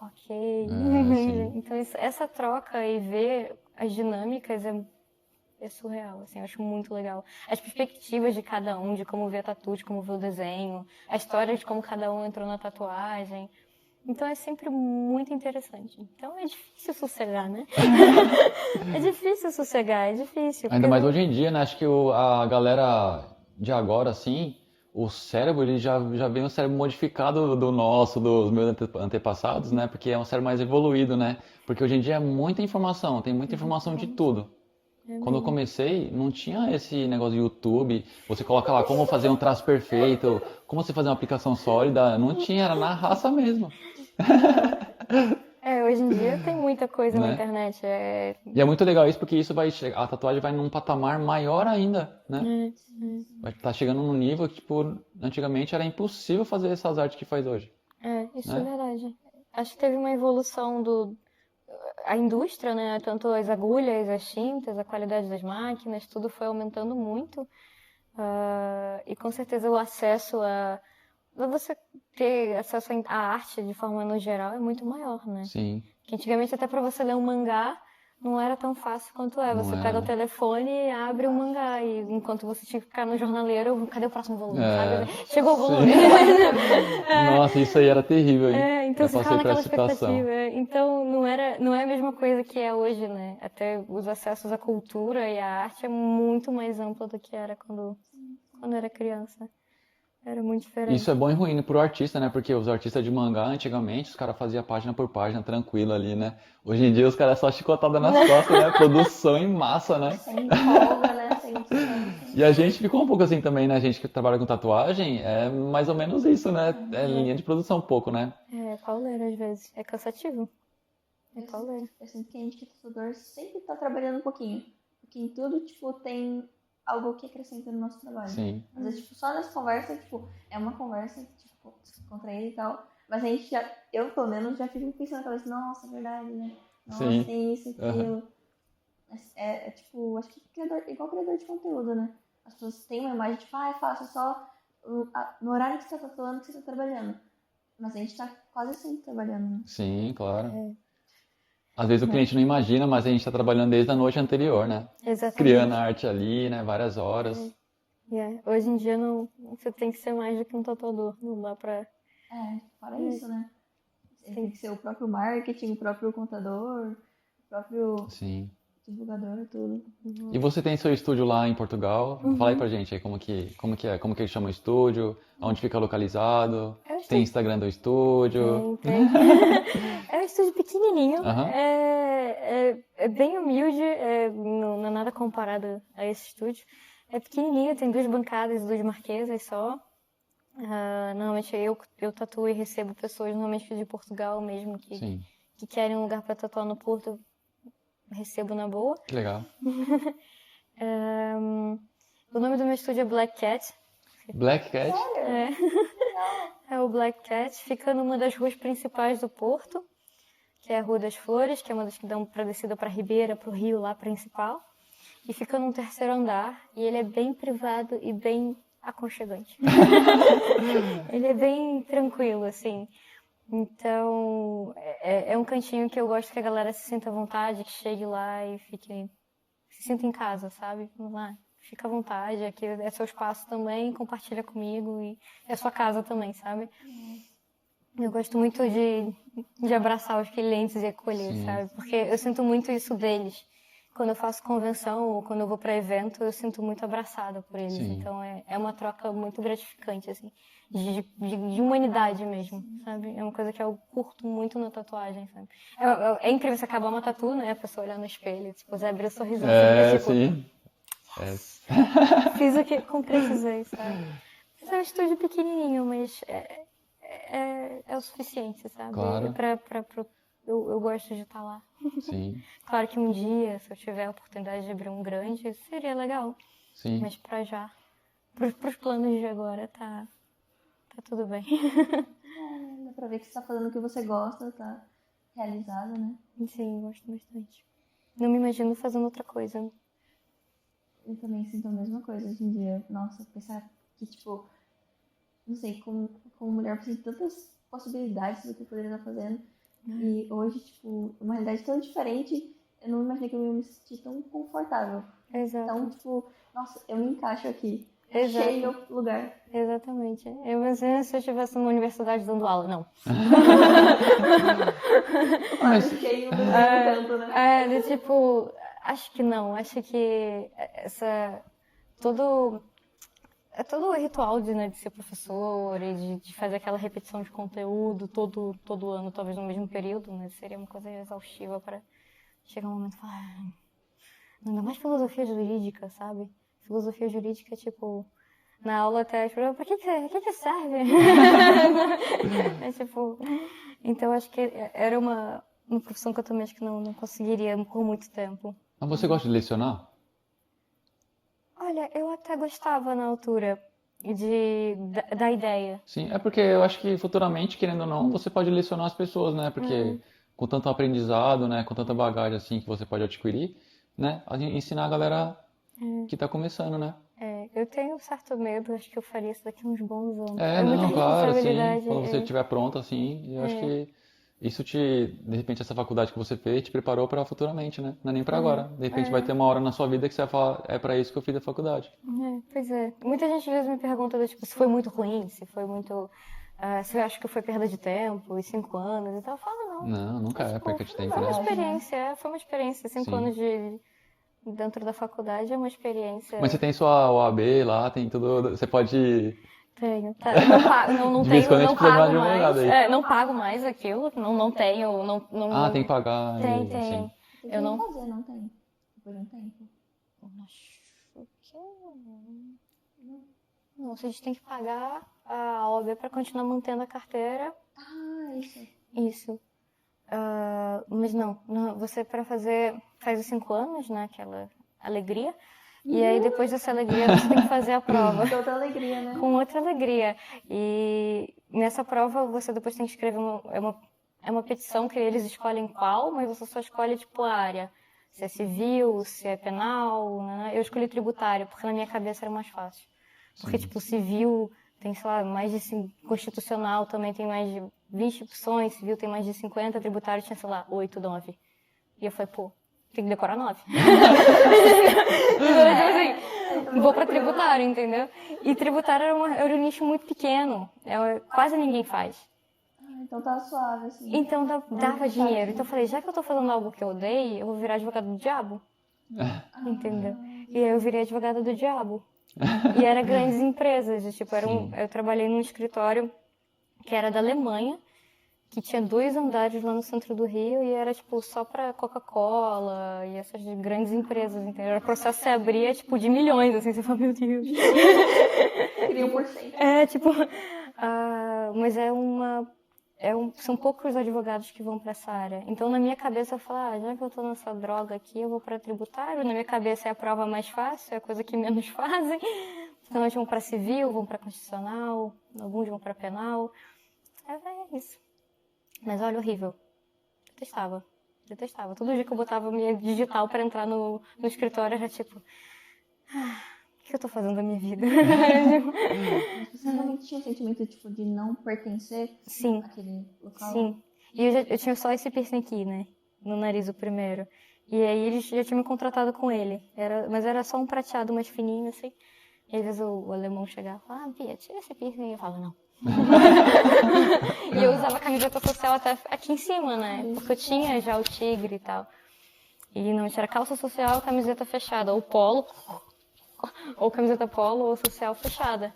ok. sim. Então essa troca e ver as dinâmicas é surreal, assim, eu acho muito legal. As perspectivas de cada um, de como vê a tatu, de como vê o desenho, a história de como cada um entrou na tatuagem. Então é sempre muito interessante. Então é difícil sossegar, né? É difícil sossegar, é difícil. Ainda porque- mais hoje em dia, né? Acho que a galera de agora, assim, o cérebro, ele já vem um cérebro modificado do nosso, dos meus antepassados, né? Porque é um cérebro mais evoluído, né? Porque hoje em dia é muita informação, tem muita informação de tudo. Quando eu comecei, não tinha esse negócio de YouTube, você coloca lá como fazer um traço perfeito, como você fazer uma aplicação sólida, não tinha, era na raça mesmo. Hoje em dia tem muita coisa na Né? internet. E é muito legal isso porque isso a tatuagem vai num patamar maior ainda, né? Vai estar chegando num nível que, tipo, antigamente era impossível fazer essas artes que faz hoje, Isso né? é verdade. Acho que teve uma evolução a indústria, né? Tanto as agulhas, as tintas, a qualidade das máquinas, tudo foi aumentando muito. E com certeza o acesso você ter acesso à arte de forma no geral é muito maior, né? Sim, Que antigamente até para você ler um mangá não era tão fácil quanto é. Não Você era, pega o né? telefone e abre um mangá. E enquanto você tinha que ficar no jornaleiro, cadê o próximo volume, É, sabe? Chegou o volume. Nossa, isso aí era terrível, hein? Então Eu você passei ficava por naquela essa situação. expectativa. Então não é a mesma coisa que é hoje, né? Até os acessos à cultura e à arte é muito mais amplo do que era quando era criança. Era muito diferente. Isso é bom e ruim pro artista, né? Porque os artistas de mangá, antigamente, os caras faziam página por página, tranquilo ali, né? Hoje em dia, os caras só chicotada nas costas, né? Produção em massa, né? Sem folga, né? Sem descanso. E a gente ficou um pouco assim também, né? A gente que trabalha com tatuagem, é mais ou menos isso, né? É linha de produção um pouco, né? É pauleira às vezes. É cansativo. É pauleira. Eu sinto que a gente que é tatuador sempre tá trabalhando um pouquinho. Porque em tudo, tipo, tem algo que acrescenta no nosso trabalho. Sim. Às vezes, tipo, só nessa conversa, tipo, é uma conversa, tipo, contraída e tal. Mas a gente já, eu pelo menos, já fico pensando na cabeça, nossa, é verdade, né? Nossa, Sim. tem isso, aquilo. Tipo, acho que igual criador de conteúdo, né? As pessoas têm uma imagem, tipo, faça só no horário que você tá tatuando, que você tá trabalhando. Mas a gente tá quase sempre trabalhando, né? Sim, claro. Às vezes o cliente não imagina, mas a gente está trabalhando desde a noite anterior, né? Exatamente. Criando a arte ali, né? Várias horas. Hoje em dia você tem que ser mais do que um tatuador. Não dá pra... Fora isso, né? Tem que ser o próprio marketing, o próprio contador, o próprio Sim. divulgador, tudo. E você tem seu estúdio lá em Portugal? Fala aí pra gente aí como que é, como que ele chama o estúdio, onde fica localizado, tem Instagram do estúdio. Tem. É um estúdio pequenininho, Aham. é bem humilde, não é nada comparado a esse estúdio. É pequenininho, tem 2 bancadas, 2 marquesas só. Normalmente eu tatuo e recebo pessoas, normalmente de Portugal mesmo, Sim. que querem um lugar pra tatuar no Porto, eu recebo na boa. Que legal. O nome do meu estúdio é Black Cat. Black Cat? É o Black Cat, fica numa das ruas principais do Porto, que é a Rua das Flores, que é uma das que dão para descida para Ribeira, para o rio lá principal. E fica num 3º andar, e ele é bem privado e bem aconchegante. Ele é bem tranquilo, assim. Então, é um cantinho que eu gosto que a galera se sinta à vontade, que chegue lá e se sinta em casa, sabe? Vamos lá, fica à vontade, aqui é seu espaço também, compartilha comigo e é sua casa também, sabe? Eu gosto muito de abraçar os clientes e acolher, sabe? Porque eu sinto muito isso deles. Quando eu faço convenção ou quando eu vou para evento, eu sinto muito abraçada por eles. Sim. Então é uma troca muito gratificante, assim, de humanidade mesmo, sabe? É uma coisa que eu curto muito na tatuagem, sabe? É incrível você acabar uma tatu, né? A pessoa olhar no espelho, tipo, você abrir o sorrisão, tipo, Sim. fiz o que concretizei, sabe? É um estúdio pequenininho, mas é o suficiente, sabe? Claro. Eu gosto de estar lá. Sim. Claro que um dia, se eu tiver a oportunidade de abrir um grande, seria legal. Sim. Mas pra já, pros planos de agora, tá tudo bem. Dá pra ver que você tá fazendo o que você gosta, tá realizada, né? Sim, gosto bastante. Não me imagino fazendo outra coisa. Eu também sinto a mesma coisa hoje em dia. Nossa, pensar que, tipo, não sei, como mulher, você tem tantas possibilidades do que eu poderia estar fazendo. E hoje, tipo, uma realidade tão diferente, eu não imaginei que eu ia me sentir tão confortável. Exato. Então, tipo, nossa, eu me encaixo aqui. Exato. Achei meu lugar. Exatamente. Eu imagino se eu estivesse numa universidade dando aula, não. Achei o meu canto, né? Tipo, acho que não. Acho que todo o ritual de ser professor e de fazer aquela repetição de conteúdo todo ano, talvez no mesmo período, né? Seria uma coisa exaustiva para chegar um momento e falar... Ainda mais filosofia jurídica, sabe? Filosofia jurídica, tipo... Na aula até, tipo, pra que serve? Tipo... Então, acho que era uma uma profissão que eu também acho que não conseguiria por muito tempo. Mas você gosta de lecionar? Olha, eu até gostava na altura da ideia. Sim, é porque eu acho que futuramente, querendo ou não, você pode lecionar as pessoas, né? Porque com tanto aprendizado, né? Com tanta bagagem assim que você pode adquirir, né? Ensinar a galera que tá começando, né? Eu tenho um certo medo, acho que eu faria isso daqui a uns bons anos. É, Muita não, claro, sim. responsabilidade. Quando você estiver pronto, assim, eu acho que isso de repente, essa faculdade que você fez te preparou para futuramente, né? Não é nem para agora. De repente vai ter uma hora na sua vida que você vai falar, é para isso que eu fiz a faculdade. Pois é. Muita gente às vezes me pergunta, tipo, se foi muito ruim, se foi muito... se eu acho que foi perda de tempo, os 5 anos e tal. Eu falo, não. Não, nunca é perca de tempo, Foi uma né? experiência, foi uma experiência. 5 Sim. anos dentro da faculdade é uma experiência. Mas você tem sua OAB lá, tem tudo, você pode... Tenho. Tá. Não pago, não De vez em tenho, quando a não gente precisa de pago um advogado mais. aí. Não pago mais aquilo, não tenho, Ah, tem que pagar. Tem, e- tem. Sim. Tem Eu que não... fazer, não tem. Depois de um tempo. Acho que não, a gente tem que pagar a OAB para continuar mantendo a carteira. Ah, isso. Isso. Mas não, você para fazer, faz os 5 anos, né, aquela alegria, e aí depois dessa alegria você tem que fazer a prova. Com outra alegria, né? Com outra alegria. E nessa prova você depois tem que escrever é uma petição que eles escolhem qual, mas você só escolhe tipo a área. Se é civil, se é penal, né? Eu escolhi tributário, porque na minha cabeça era mais fácil. Porque, tipo, civil tem, sei lá, mais de constitucional também tem mais de 20 opções, civil tem mais de 50, tributário tinha, sei lá, 8, 9. E eu falei, pô, tem que decorar 9. Então, assim, vou pra tributário, entendeu? E tributário era um nicho muito pequeno, quase ninguém faz. Então tá suave, assim. Então dava dinheiro. Então eu falei, já que eu tô fazendo algo que eu odeio, eu vou virar advogada do diabo. Entendeu? E aí eu virei advogada do diabo. E era grandes empresas, tipo, eu trabalhei num escritório que era da Alemanha, que tinha 2 andares lá no centro do Rio e era, tipo, só pra Coca-Cola e essas grandes empresas, entendeu? Era o processo se abria, tipo, de milhões, assim, você fala, meu Deus. Queria 1%. Tipo, mas são poucos advogados que vão para essa área. Então, na minha cabeça, eu falo, já que eu tô nessa droga aqui, eu vou para tributário. Na minha cabeça é a prova mais fácil, é a coisa que menos fazem. Então, eles vão para civil, vão para constitucional, alguns vão para penal. É isso. Mas olha, horrível. Detestava. Todo dia que eu botava minha digital para entrar no escritório, era tipo... o que eu tô fazendo da minha vida? Você realmente tinha o sentimento, tipo, de não pertencer Sim. àquele local? Sim. E eu tinha só esse piercing aqui, né? No nariz, o primeiro. E aí eles já tinham me contratado com ele. Mas era só um prateado mais fininho, assim. E às vezes o alemão chegava e falava, Bia, tira esse piercing. E eu falava, não. E eu usava camiseta social até aqui em cima, né? Porque eu tinha já o tigre e tal. E não, era calça social, camiseta fechada. Ou polo, ou camiseta polo, ou social fechada.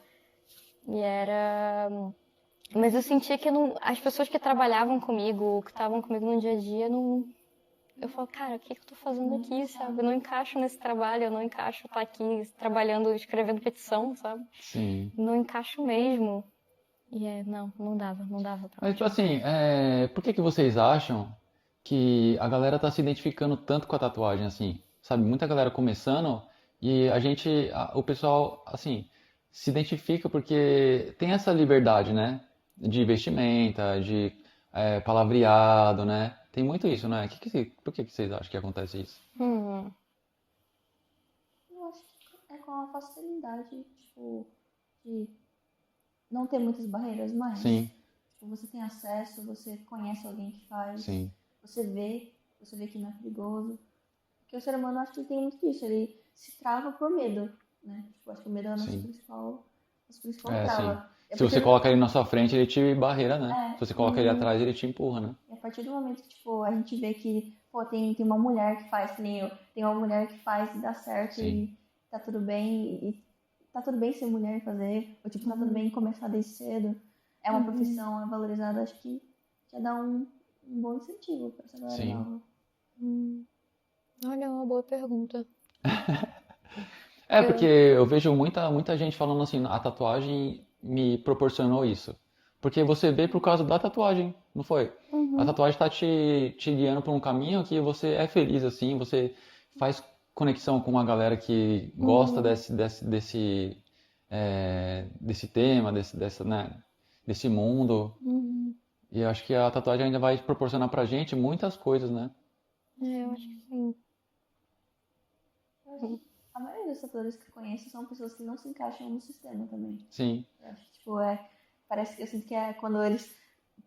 E era... Mas eu sentia que as pessoas que trabalhavam comigo, que estavam comigo no dia a dia, não... Eu falo, cara, o que eu tô fazendo aqui, sabe? Eu não encaixo nesse trabalho, eu não encaixo estar aqui trabalhando, escrevendo petição, sabe? Sim. Não encaixo mesmo. E não dava pra... Mas, tipo assim, por que vocês acham que a galera tá se identificando tanto com a tatuagem, assim? Sabe, muita galera começando e o pessoal, assim, se identifica porque tem essa liberdade, né? De vestimenta, de palavreado, né? Tem muito isso, né? Por que vocês acham que acontece isso? Eu acho que é com a facilidade, tipo, de não ter muitas barreiras mais. Sim, Tipo, você tem acesso, você conhece alguém que faz, sim, você vê que não é perigoso. Porque o ser humano, acho que ele tem muito disso, ele se trava por medo, né? Tipo, acho que o medo é a nossa Sim. principal sim. trava. Se você coloca ele na sua frente, ele te barreira, né? É. Se você coloca ele atrás, ele te empurra, né? E a partir do momento que, tipo, a gente vê que, pô, tem uma mulher que faz, que nem eu, tem uma mulher que faz e dá certo Sim. e tá tudo bem, e tá tudo bem ser mulher e fazer, ou tipo, tá tudo bem começar desde cedo, é uma profissão, é valorizada, acho que já dá um bom incentivo pra essa galera Sim. nova. Olha, uma boa pergunta. Porque eu vejo muita gente falando assim, a tatuagem me proporcionou isso. Porque você vê por causa da tatuagem. não foi? A tatuagem tá te guiando por um caminho que você é feliz, assim, você faz conexão com uma galera que gosta desse tema, desse mundo. E eu acho que a tatuagem ainda vai proporcionar pra gente muitas coisas, né? Eu acho que sim. A maioria dos tatuadores que eu conheço são pessoas que não se encaixam no sistema também. Sim, Eu acho que, tipo, parece que eu sinto que é quando eles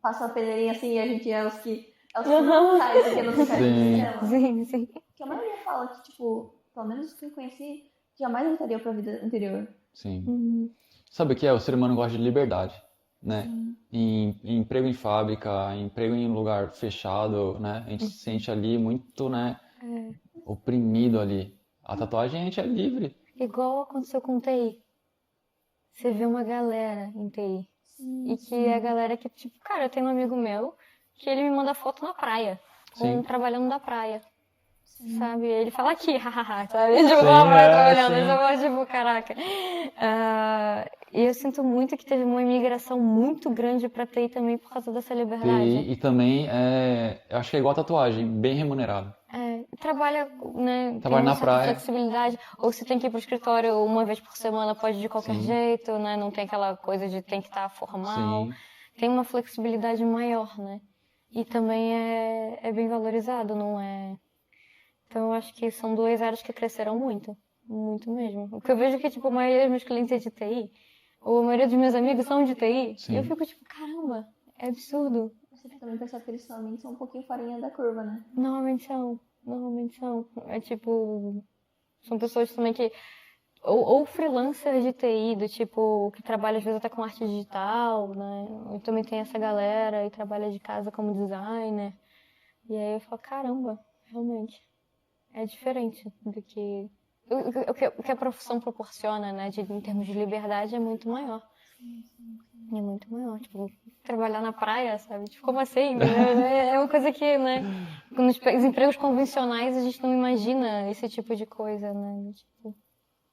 passam a peneirinha assim e a gente é os que não saem porque não se encaixam no sistema. Sim. Que a maioria fala que, tipo, pelo menos os que eu conheci, jamais voltaria pra vida anterior. sim. Sabe o que é? O ser humano gosta de liberdade, né? Em emprego em fábrica, emprego em lugar fechado, né? A gente se sente ali muito, né? Oprimido ali. A tatuagem a gente é livre. Igual aconteceu com TI. Você vê uma galera em TI. E que é a galera que, tipo, cara, eu tenho um amigo meu que ele me manda foto na praia. Sim. Trabalhando na praia. Sabe? Ele fala aqui, hahaha, sabe? Tipo, Sim, na praia trabalhando. sim. Eu falo, tipo, caraca. E eu sinto muito que teve uma imigração muito grande pra TI também por causa dessa liberdade. E também, eu acho que é igual a tatuagem, bem remunerado. Trabalha, né, Trabalha tem uma na certa praia. flexibilidade, ou se tem que ir pro escritório uma vez por semana, pode ir de qualquer Sim. jeito, né, não tem aquela coisa de tem que estar formal, Sim. tem uma flexibilidade maior, né, e também é bem valorizado, não é? Então eu acho que são duas áreas que cresceram muito mesmo. Porque eu vejo que, tipo, a maioria dos meus clientes é de TI, ou a maioria dos meus amigos são de TI, Sim. e eu fico tipo, caramba, é absurdo. Você também percebe que eles realmente são um pouquinho farinha da curva, né? Normalmente são. É tipo, são pessoas também que. Ou freelancers de TI, do tipo, que trabalha às vezes até com arte digital, né? Eu também tem essa galera e trabalha de casa como designer. E aí eu falo, caramba, realmente. É diferente do que. O que a profissão proporciona, né? Em termos de liberdade é muito maior. É muito maior. Tipo, trabalhar na praia, sabe? Tipo, como assim? É uma coisa que, né? Nos empregos convencionais a gente não imagina esse tipo de coisa, né? Tipo,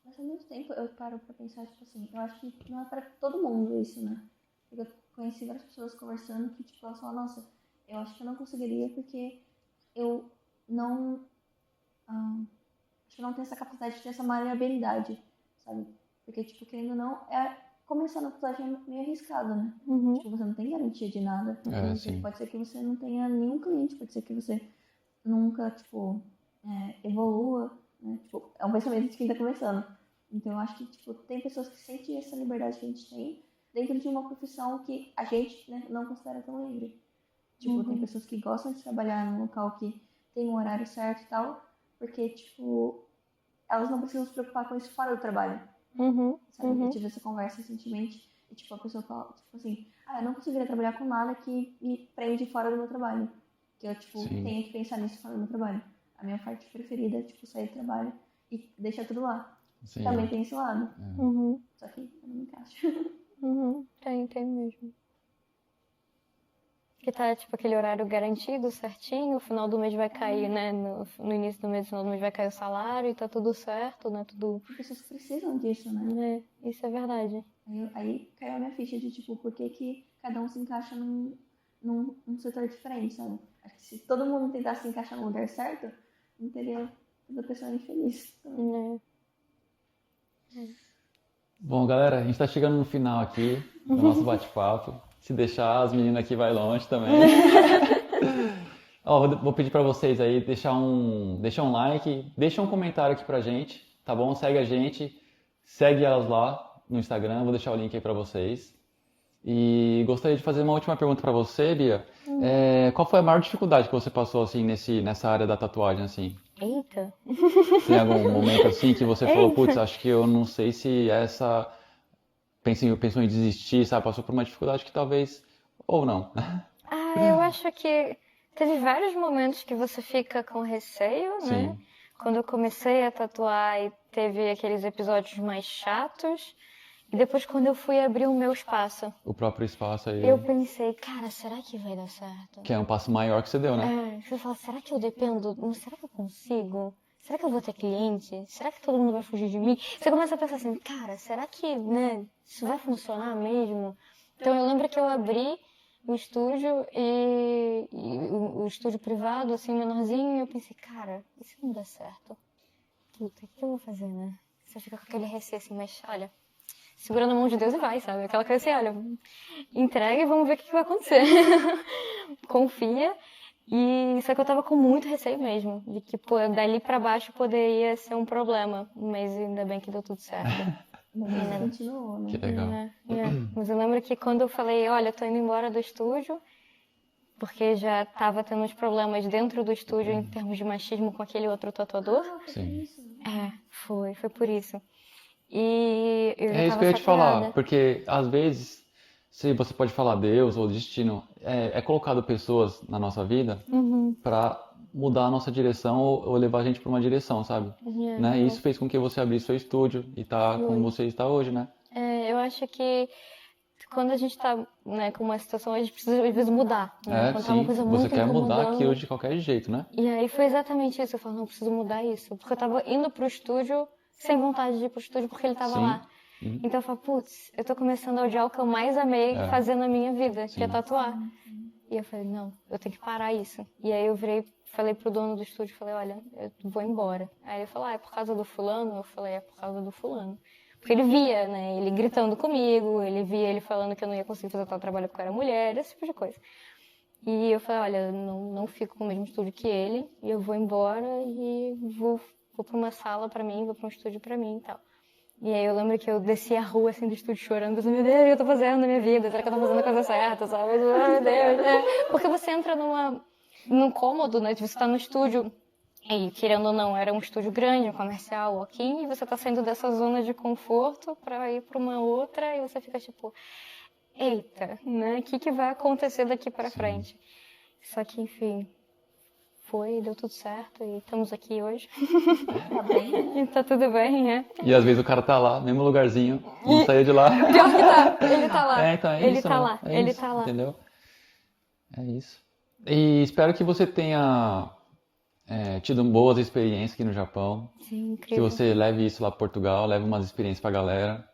Mas ao mesmo tempo eu paro pra pensar, tipo assim, eu acho que não é pra todo mundo isso, né? Porque eu conheci várias pessoas conversando que, tipo, elas falam, nossa, eu acho que eu não conseguiria porque eu não. Acho que eu não tenho essa capacidade de ter essa maleabilidade, sabe? Porque, tipo, querendo ou não, começar na tatuagem é meio arriscado, né? Tipo, você não tem garantia de nada. Sim. Pode ser que você não tenha nenhum cliente, pode ser que você nunca, tipo, evolua, né? Tipo, é um pensamento de quem tá começando. Então, eu acho que, tipo, tem pessoas que sentem essa liberdade que a gente tem dentro de uma profissão que a gente, né, não considera tão livre. Tipo, tem pessoas que gostam de trabalhar num local que tem um horário certo e tal, porque, tipo, elas não precisam se preocupar com isso fora do trabalho. Sabe? Eu tive essa conversa recentemente e, tipo, a pessoa fala, tipo assim, eu não conseguiria trabalhar com nada que me prende fora do meu trabalho. Que eu, tipo, Sim. tenha que pensar nisso fora do meu trabalho. A minha parte preferida é, tipo, sair do trabalho e deixar tudo lá. Sim. Também tem esse lado. Só que eu não me encaixo. Tem mesmo. Que tá, tipo, aquele horário garantido, certinho, o final do mês vai cair, né? No início do mês, no final do mês vai cair o salário e tá tudo certo, né? Tudo. Tem pessoas que precisam disso, né? Isso é verdade. Aí caiu a minha ficha de, tipo, por que cada um se encaixa num setor diferente, sabe? Acho que se todo mundo tentasse se encaixar no lugar certo, não teria toda pessoa infeliz. Bom, galera, a gente tá chegando no final aqui do nosso bate-papo. Se deixar, as meninas aqui vai longe também. Ó, vou pedir pra vocês aí deixar um like, deixa um comentário aqui pra gente, tá bom? Segue a gente, segue elas lá no Instagram, vou deixar o link aí pra vocês. E gostaria de fazer uma última pergunta pra você, Bia. Qual foi a maior dificuldade que você passou assim nessa área da tatuagem assim? Eita! Tem algum momento assim que você falou, putz, acho que eu não sei se essa pensou em desistir, sabe? Passou por uma dificuldade que talvez ou não. Eu acho que teve vários momentos que você fica com receio, né? Sim. Quando eu comecei a tatuar e teve aqueles episódios mais chatos. E depois quando eu fui abrir o meu espaço, O próprio espaço aí. eu pensei, cara, será que vai dar certo? Que é um passo maior que você deu, né? Você fala, será que eu dependo? Será que eu consigo? Será que eu vou ter cliente? Será que todo mundo vai fugir de mim? Você começa a pensar assim, cara, será que, né, isso vai funcionar mesmo? Então eu lembro que eu abri, o estúdio e o estúdio privado, assim, menorzinho, e eu pensei, cara, e se não der certo? Puta, o que eu vou fazer, né? Você fica com aquele receio assim, mas olha, segura na mão de Deus e vai, sabe? Aquela coisa assim, olha, entrega e vamos ver o que vai acontecer. Confia. E só que eu tava com muito receio mesmo, de que, pô, dali pra baixo poderia ser um problema, mas ainda bem que deu tudo certo. Mas continuou, né? Que legal. Mas eu lembro que quando eu falei, olha, eu tô indo embora do estúdio, porque já tava tendo uns problemas dentro do estúdio em termos de machismo com aquele outro tatuador. Sim. Foi por isso. E eu já É isso tava que eu ia te falar, saturada. porque às vezes, se você pode falar Deus ou destino, é colocado pessoas na nossa vida pra mudar a nossa direção ou levar a gente pra uma direção, sabe? Né? E isso fez com que você abrisse seu estúdio e tá como você está hoje, né? Eu acho que quando a gente tá, né, com uma situação, a gente precisa às vezes mudar, né? Quando tá uma Sim, coisa você muito quer mudar incomodando. aquilo de qualquer jeito, né? E aí foi exatamente isso. Eu falei, não, eu preciso mudar isso. Porque eu tava indo pro estúdio sem vontade de ir pro estúdio porque ele tava Sim. lá. Então eu falei, putz, eu tô começando a odiar o que eu mais amei fazer na minha vida, que é tatuar. E eu falei, não, eu tenho que parar isso. E aí eu virei, falei pro dono do estúdio, falei, olha, eu vou embora. Aí ele falou, é por causa do fulano? Eu falei, é por causa do fulano. Porque ele via, né, ele gritando comigo, ele via ele falando que eu não ia conseguir fazer tal trabalho porque eu era mulher, esse tipo de coisa. E eu falei, olha, não fico com o mesmo estúdio que ele, e eu vou embora e vou pra uma sala pra mim, vou pra um estúdio pra mim e tal. E aí eu lembro que eu desci a rua, assim, do estúdio chorando, pensando, meu Deus, o que eu tô fazendo na minha vida? Será que eu tô fazendo a coisa certa, sabe? Ai, meu Deus, né? Porque você entra num cômodo, né? Você tá no estúdio, e querendo ou não, era um estúdio grande, um comercial, ok, e você tá saindo dessa zona de conforto pra ir pra uma outra, e você fica tipo, eita, né? O que vai acontecer daqui pra frente? Só que, enfim, deu tudo certo e estamos aqui hoje. Tá bem? E tá tudo bem, né? E às vezes o cara tá lá, mesmo lugarzinho, não saía de lá. Pior que tá, ele tá lá. Então é Ele isso, tá né? lá, É ele isso, tá lá. entendeu? É isso. E espero que você tenha tido boas experiências aqui no Japão. Sim, Que incrível. você leve isso lá para Portugal, leve umas experiências pra galera,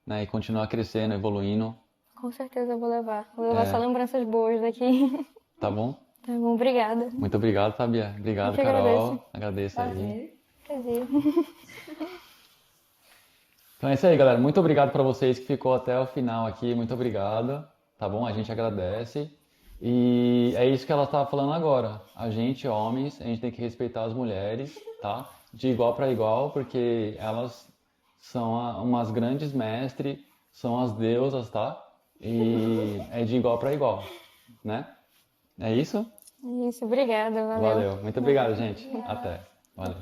né? E continuar crescendo, evoluindo, Com certeza eu vou levar. Vou levar só lembranças boas daqui. tá bom? Tá bom, obrigada. Muito obrigado, Fabia. Obrigado, Eu que Carol. Agradeço aí. Prazer. Prazer. Então é isso aí, galera. Muito obrigado para vocês que ficou até o final aqui. Muito obrigado, tá bom? A gente agradece. E é isso que ela estava falando agora. A gente, homens, a gente tem que respeitar as mulheres, tá? De igual para igual, porque elas são umas grandes mestres, são as deusas, tá? E é de igual para igual, né? É isso? Isso, obrigada, valeu. Valeu. Muito obrigado, gente. Até. Valeu.